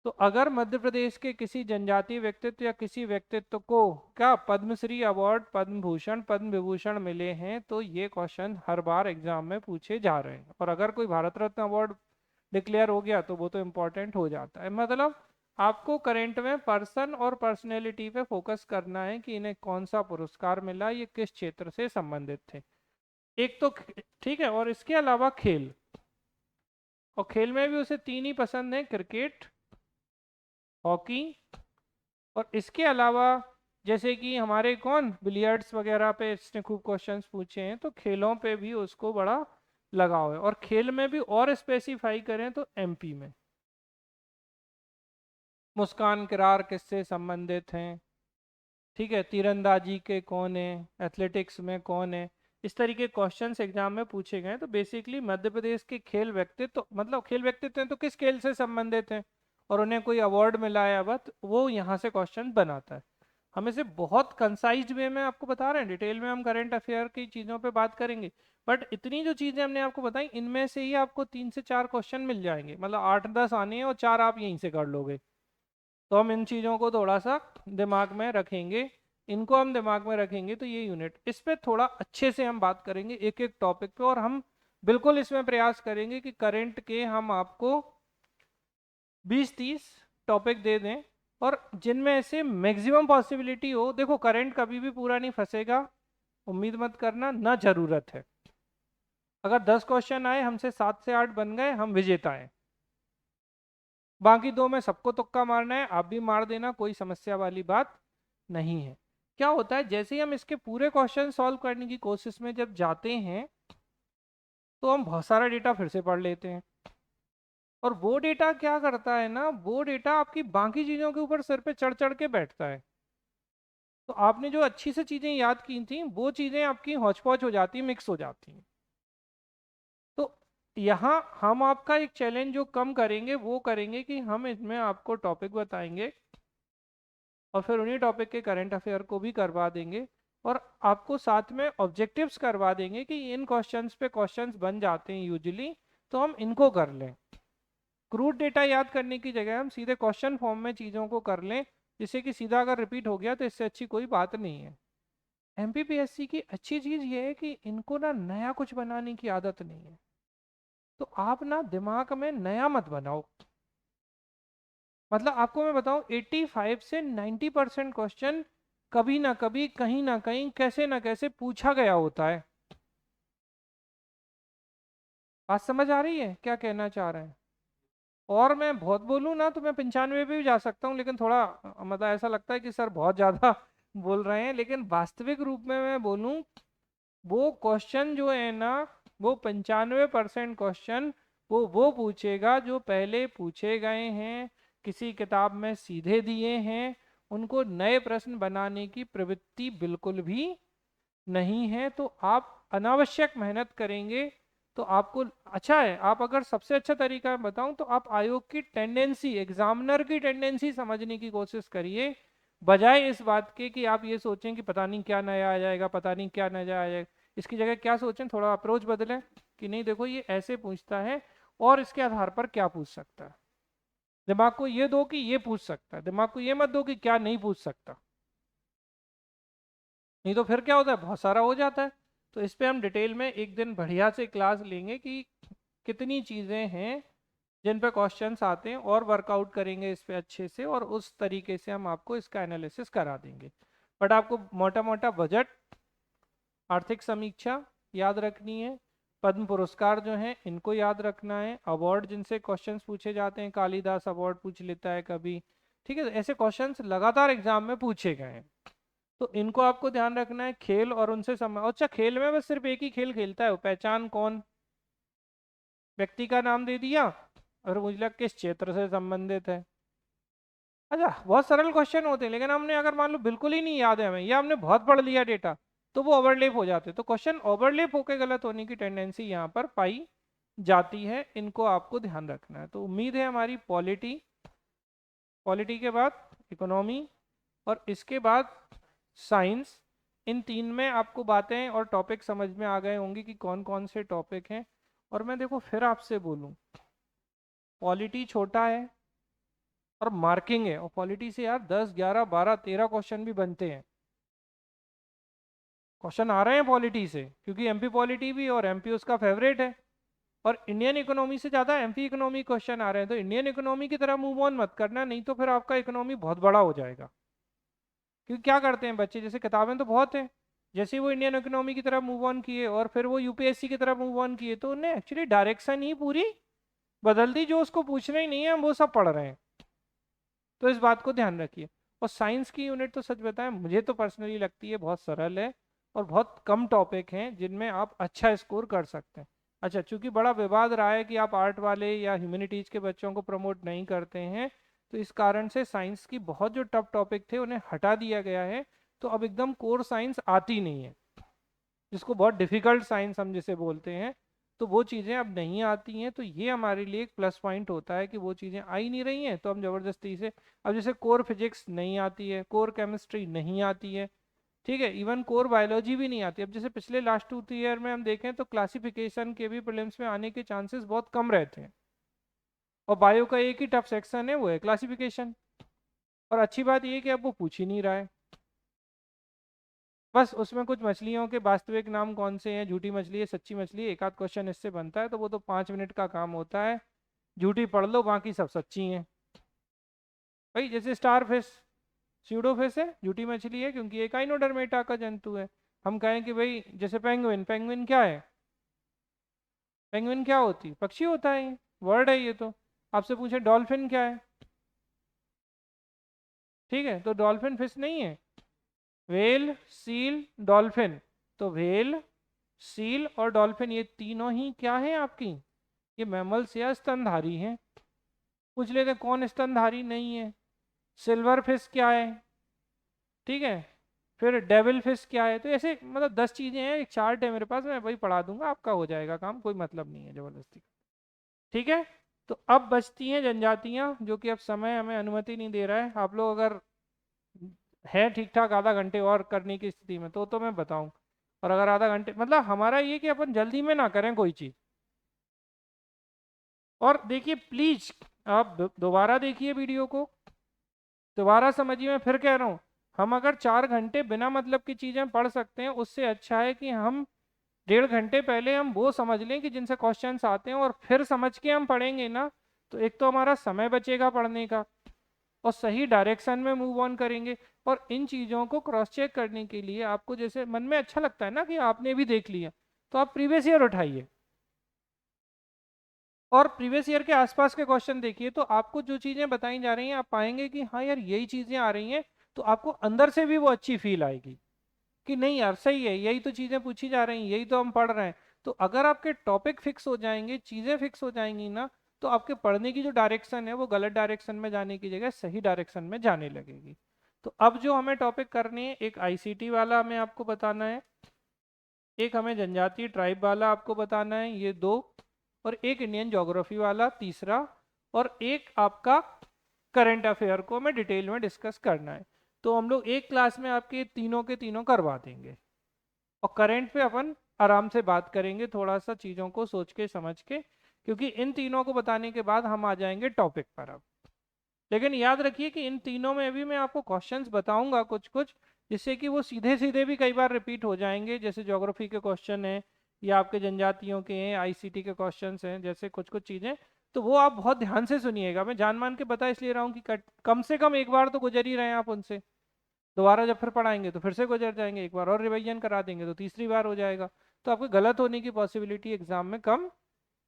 तो अगर मध्य प्रदेश के किसी जनजातीय व्यक्तित्व या किसी व्यक्तित्व को क्या पद्मश्री अवार्ड, पद्म भूषण, पद्म विभूषण मिले हैं, तो ये क्वेश्चन हर बार एग्जाम में पूछे जा रहे हैं। और अगर कोई भारत रत्न अवार्ड डिक्लेयर हो गया तो वो तो इम्पोर्टेंट हो जाता है। मतलब आपको करंट में पर्सन और पर्सनैलिटी पे फोकस करना है कि इन्हें कौन सा पुरस्कार मिला, ये किस क्षेत्र से संबंधित थे। एक तो ठीक है, और इसके अलावा खेल, और खेल में भी उसे 3 ही पसंद है, क्रिकेट, हॉकी, और इसके अलावा जैसे कि हमारे कौन बिलियर्ड्स वगैरह पे इसने खूब क्वेश्चंस पूछे हैं, तो खेलों पे भी उसको बड़ा लगाव है। और खेल में भी और स्पेसिफाई करें तो एमपी में मुस्कान किरार किससे संबंधित हैं, ठीक है, तीरंदाजी के कौन है, एथलेटिक्स में कौन है, इस तरीके क्वेश्चंस एग्जाम में पूछे गए। तो बेसिकली मध्य प्रदेश के खेल व्यक्तित्व, मतलब खेल व्यक्तित्व हैं तो किस खेल से संबंधित हैं और उन्हें कोई अवार्ड मिला है, अब वो यहाँ से क्वेश्चन बनाता है। हम इसे बहुत कंसाइज्ड वे में आपको बता रहे हैं, डिटेल में हम करंट अफेयर की चीज़ों पे बात करेंगे, बट इतनी जो चीज़ें हमने आपको बताई इनमें से ही आपको 3 से 4 क्वेश्चन मिल जाएंगे, मतलब 8-10 आने हैं और 4 आप यहीं से कर लोगे। तो हम इन चीज़ों को थोड़ा सा दिमाग में रखेंगे, इनको हम दिमाग में रखेंगे तो ये यूनिट, इस पे थोड़ा अच्छे से हम बात करेंगे एक एक टॉपिक पे। और हम बिल्कुल इसमें प्रयास करेंगे कि करंट के हम आपको 20-30 टॉपिक दे दें, और जिनमें से मैक्सिमम पॉसिबिलिटी हो। देखो करंट कभी भी पूरा नहीं फंसेगा, उम्मीद मत करना, ना जरूरत है। अगर 10 क्वेश्चन आए, हमसे 7 से 8 बन गए, हम विजेता हैं। बाकी दो में सबको तुक्का मारना है, आप भी मार देना, कोई समस्या वाली बात नहीं है। क्या होता है, जैसे ही हम इसके पूरे क्वेश्चन सॉल्व करने की कोशिश में जब जाते हैं, तो हम बहुत सारा डेटा फिर से पढ़ लेते हैं। और वो डेटा क्या करता है ना, वो डेटा आपकी बाकी चीज़ों के ऊपर सिर पे चढ़ चढ़ के बैठता है। तो आपने जो अच्छी से चीज़ें याद की थी, वो चीज़ें आपकी हौच पौच हो जाती, मिक्स हो जाती हैं। तो यहाँ हम आपका एक चैलेंज जो कम करेंगे, वो करेंगे कि हम इसमें आपको टॉपिक बताएंगे, और फिर उन्हीं टॉपिक के करंट अफेयर को भी करवा देंगे, और आपको साथ में ऑब्जेक्टिव्स करवा देंगे कि इन क्वेश्चंस पे क्वेश्चंस बन जाते हैं यूजुअली, तो हम इनको कर लें। क्रूड डेटा याद करने की जगह हम सीधे क्वेश्चन फॉर्म में चीज़ों को कर लें, जिससे कि सीधा अगर रिपीट हो गया तो इससे अच्छी कोई बात नहीं है। एमपीपीएससी की अच्छी चीज़ ये है कि इनको ना नया कुछ बनाने की आदत नहीं है। तो आप ना दिमाग में नया मत बनाओ। मतलब आपको मैं बताऊं, 85 से 90% क्वेश्चन कभी ना कभी, कहीं ना कहीं, कैसे ना कैसे पूछा गया होता है। बात समझ आ रही है क्या कहना चाह रहे हैं? और मैं बहुत बोलूँ ना तो मैं 95 पे भी जा सकता हूँ, लेकिन थोड़ा मतलब ऐसा लगता है कि सर बहुत ज़्यादा बोल रहे हैं। लेकिन वास्तविक रूप में मैं बोलूँ, वो क्वेश्चन जो है ना, वो 95% क्वेश्चन वो पूछेगा जो पहले पूछे गए हैं, किसी किताब में सीधे दिए हैं। उनको नए प्रश्न बनाने की प्रवृत्ति बिल्कुल भी नहीं है। तो आप अनावश्यक मेहनत करेंगे तो आपको अच्छा है। आप अगर सबसे अच्छा तरीका बताऊं तो आप आयोग की टेंडेंसी, एग्जामिनर की टेंडेंसी समझने की कोशिश करिए, बजाय इस बात के कि आप ये सोचें कि पता नहीं क्या नया आ जाएगा, पता नहीं क्या नया आ जाएगा। इसकी जगह क्या सोचें, थोड़ा अप्रोच बदलें कि नहीं देखो ये ऐसे पूछता है, और इसके आधार पर क्या पूछ सकता है। दिमाग को ये दो कि ये पूछ सकता है, दिमाग को ये मत दो कि क्या नहीं पूछ सकता। नहीं तो फिर क्या होता है, बहुत सारा हो जाता है। तो इस पे हम डिटेल में एक दिन बढ़िया से क्लास लेंगे कि कितनी चीज़ें हैं जिन पे क्वेश्चंस आते हैं, और वर्कआउट करेंगे इस पे अच्छे से, और उस तरीके से हम आपको इसका एनालिसिस करा देंगे। बट आपको मोटा मोटा बजट, आर्थिक समीक्षा याद रखनी है, पद्म पुरस्कार जो हैं इनको याद रखना है, अवार्ड जिनसे क्वेश्चंस पूछे जाते हैं, कालिदास अवार्ड पूछ लेता है कभी, ठीक है, ऐसे क्वेश्चंस लगातार एग्जाम में पूछे गए हैं। तो इनको आपको ध्यान रखना है। खेल और उनसे अच्छा, खेल में बस सिर्फ एक ही खेल खेलता है वो, पहचान कौन, व्यक्ति का नाम दे दिया, और मुझे लगा किस क्षेत्र से संबंधित है। अच्छा, बहुत सरल क्वेश्चन होते हैं, लेकिन हमने अगर मान लो बिल्कुल ही नहीं याद है हमें, या हमने बहुत पढ़ लिया डेटा, तो वो ओवरलेप हो जाते हैं। तो क्वेश्चन ओवरलेप होकर गलत होने की टेंडेंसी यहाँ पर पाई जाती है, इनको आपको ध्यान रखना है। तो उम्मीद है हमारी पॉलिटी, पॉलिटी के बाद इकोनॉमी, और इसके बाद साइंस, इन तीन में आपको बातें और टॉपिक समझ में आ गए होंगे कि कौन कौन से टॉपिक हैं। और मैं देखो फिर आपसे बोलूं, पॉलिटी छोटा है और मार्किंग है, और पॉलिटी से यार 10 11 12 13 क्वेश्चन भी बनते हैं। क्वेश्चन आ रहे हैं पॉलिटी से, क्योंकि एमपी पॉलिटी भी, और एमपी उसका फेवरेट है। और इंडियन इकोनॉमी से ज़्यादा एमपी इकोनॉमी क्वेश्चन आ रहे हैं। तो इंडियन इकोनॉमी की तरह मूव ऑन मत करना, नहीं तो फिर आपका इकोनॉमी बहुत बड़ा हो जाएगा। क्योंकि क्या करते हैं बच्चे, जैसे किताबें तो बहुत हैं, जैसे ही वो इंडियन इकोनॉमी की तरफ मूव ऑन किए और फिर वो यूपीएससी की तरफ मूव ऑन किए, तो उन्हें एक्चुअली डायरेक्शन ही पूरी बदल दी। जो उसको पूछना ही नहीं है हम वो सब पढ़ रहे हैं। तो इस बात को ध्यान रखिए। और साइंस की यूनिट तो सच बताएं, मुझे तो पर्सनली लगती है बहुत सरल है, और बहुत कम टॉपिक हैं जिनमें आप अच्छा स्कोर कर सकते हैं। अच्छा, चूंकि बड़ा विवाद रहा है कि आप आर्ट वाले या ह्यूमैनिटीज के बच्चों को प्रमोट नहीं करते हैं, तो इस कारण से साइंस की बहुत जो टफ टॉपिक थे उन्हें हटा दिया गया है। तो अब एकदम कोर साइंस आती नहीं है, जिसको बहुत डिफिकल्ट साइंस हम जिसे बोलते हैं, तो वो चीज़ें अब नहीं आती हैं। तो ये हमारे लिए एक प्लस पॉइंट होता है कि वो चीज़ें आई नहीं रही हैं, तो हम ज़बरदस्ती से, अब जैसे कोर फिजिक्स नहीं आती है, कोर केमिस्ट्री नहीं आती है, ठीक है, इवन कोर बायोलॉजी भी नहीं आती। अब जैसे पिछले लास्ट 2-3 ईयर में हम देखें तो क्लासिफिकेशन के भी प्रीलिम्स में आने के चांसेस बहुत कम रहते हैं, और बायो का एक ही टफ सेक्शन है, वो है क्लासिफिकेशन। और अच्छी बात ये है कि अब वो पूछ ही नहीं रहा है। बस उसमें कुछ मछलियों के वास्तविक नाम कौन से हैं, झूठी मछली है सच्ची मछली है, एक आध क्वेश्चन इससे बनता है, तो वो तो 5 मिनट का काम होता है। झूठी पढ़ लो, बाकी सब सच्ची हैं। भाई जैसे स्टार फिश स्यूडो फिश है, झूठी मछली है क्योंकि एक आइनोडर्मेटा का जंतु है। हम कहें कि भाई जैसे पेंगुइन, पेंगुइन क्या है, पेंगुइन क्या होती, पक्षी होता है, वर्ड है ये तो। आपसे पूछे डॉल्फिन क्या है, ठीक है, तो डॉल्फिन फिश नहीं है। व्हेल, सील, डॉल्फिन, तो व्हेल, सील और डॉल्फिन ये तीनों ही क्या हैं आपकी, ये मैमल्स या स्तनधारी हैं। पूछ लेते हैं कौन स्तनधारी नहीं है। सिल्वर फिश क्या है, ठीक है, फिर डेविल फिश क्या है, तो ऐसे मतलब 10 चीजें हैं, एक चार्ट है मेरे पास, मैं वही पढ़ा दूंगा, आपका हो जाएगा काम, कोई मतलब नहीं है जबरदस्ती। ठीक है, तो अब बचती हैं जनजातियां, जो कि अब समय हमें अनुमति नहीं दे रहा है। आप लोग अगर है ठीक ठाक आधा घंटे और करने की स्थिति में तो मैं बताऊं। और अगर आधा घंटे मतलब हमारा ये कि अपन जल्दी में ना करें कोई चीज़। और देखिए प्लीज, आप दोबारा देखिए वीडियो को, दोबारा समझिए, मैं फिर कह रहा हूँ, हम अगर 4 घंटे बिना मतलब की चीज़ें पढ़ सकते हैं, उससे अच्छा है कि हम 1.5 घंटे पहले हम वो समझ लें कि जिनसे क्वेश्चंस आते हैं, और फिर समझ के हम पढ़ेंगे ना, तो एक तो हमारा समय बचेगा पढ़ने का, और सही डायरेक्शन में मूव ऑन करेंगे। और इन चीज़ों को क्रॉस चेक करने के लिए आपको जैसे मन में अच्छा लगता है ना कि आपने भी देख लिया, तो आप प्रीवियस ईयर उठाइए और प्रीवियस ईयर के आसपास के क्वेश्चन देखिए, तो आपको जो चीज़ें बताई जा रही हैं आप पाएंगे कि हाँ यार यही चीज़ें आ रही हैं, तो आपको अंदर से भी वो अच्छी फील आएगी कि नहीं यार सही है, यही तो चीज़ें पूछी जा रही हैं, यही तो हम पढ़ रहे हैं। तो अगर आपके टॉपिक फिक्स हो जाएंगे, चीज़ें फिक्स हो जाएंगी ना, तो आपके पढ़ने की जो डायरेक्शन है वो गलत डायरेक्शन में जाने की जगह सही डायरेक्शन में जाने लगेगी। तो अब जो हमें टॉपिक करनी है, एक आईसीटी वाला हमें आपको बताना है, एक हमें जनजातीय ट्राइब वाला आपको बताना है, ये दो, और एक इंडियन ज्योग्राफी वाला तीसरा, और एक आपका करंट अफेयर को हमें डिटेल में डिस्कस करना है। तो हम लोग एक क्लास में आपके तीनों के तीनों करवा देंगे, और करंट पे अपन आराम से बात करेंगे थोड़ा सा चीज़ों को सोच के समझ के, क्योंकि इन तीनों को बताने के बाद हम आ जाएंगे टॉपिक पर अब। लेकिन याद रखिए कि इन तीनों में भी मैं आपको क्वेश्चंस बताऊंगा कुछ कुछ, जिससे कि वो सीधे सीधे भी कई बार रिपीट हो जाएंगे, जैसे ज्योग्राफी के क्वेश्चन हैं, या आपके जनजातियों के हैं, आईसीटी के क्वेश्चंस हैं, जैसे कुछ कुछ चीज़ें। तो वो आप बहुत ध्यान से सुनिएगा, मैं जान मान के बता इसलिए रहा हूँ कि कम से कम एक बार तो गुजर ही रहे हैं आप उनसे। दोबारा जब फिर पढ़ाएंगे तो फिर से गुजर जाएंगे, एक बार और रिवीजन करा देंगे तो तीसरी बार हो जाएगा। तो आपके गलत होने की पॉसिबिलिटी एग्जाम में कम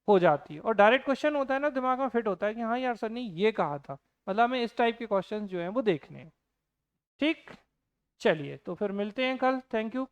हो जाती है, और डायरेक्ट क्वेश्चन होता है ना, दिमाग में फिट होता है कि हाँ यार सर ने ये कहा था, मतलब हमें इस टाइप के क्वेश्चंस जो हैं वो देखने हैं। ठीक, चलिए तो फिर मिलते हैं कल, थैंक यू।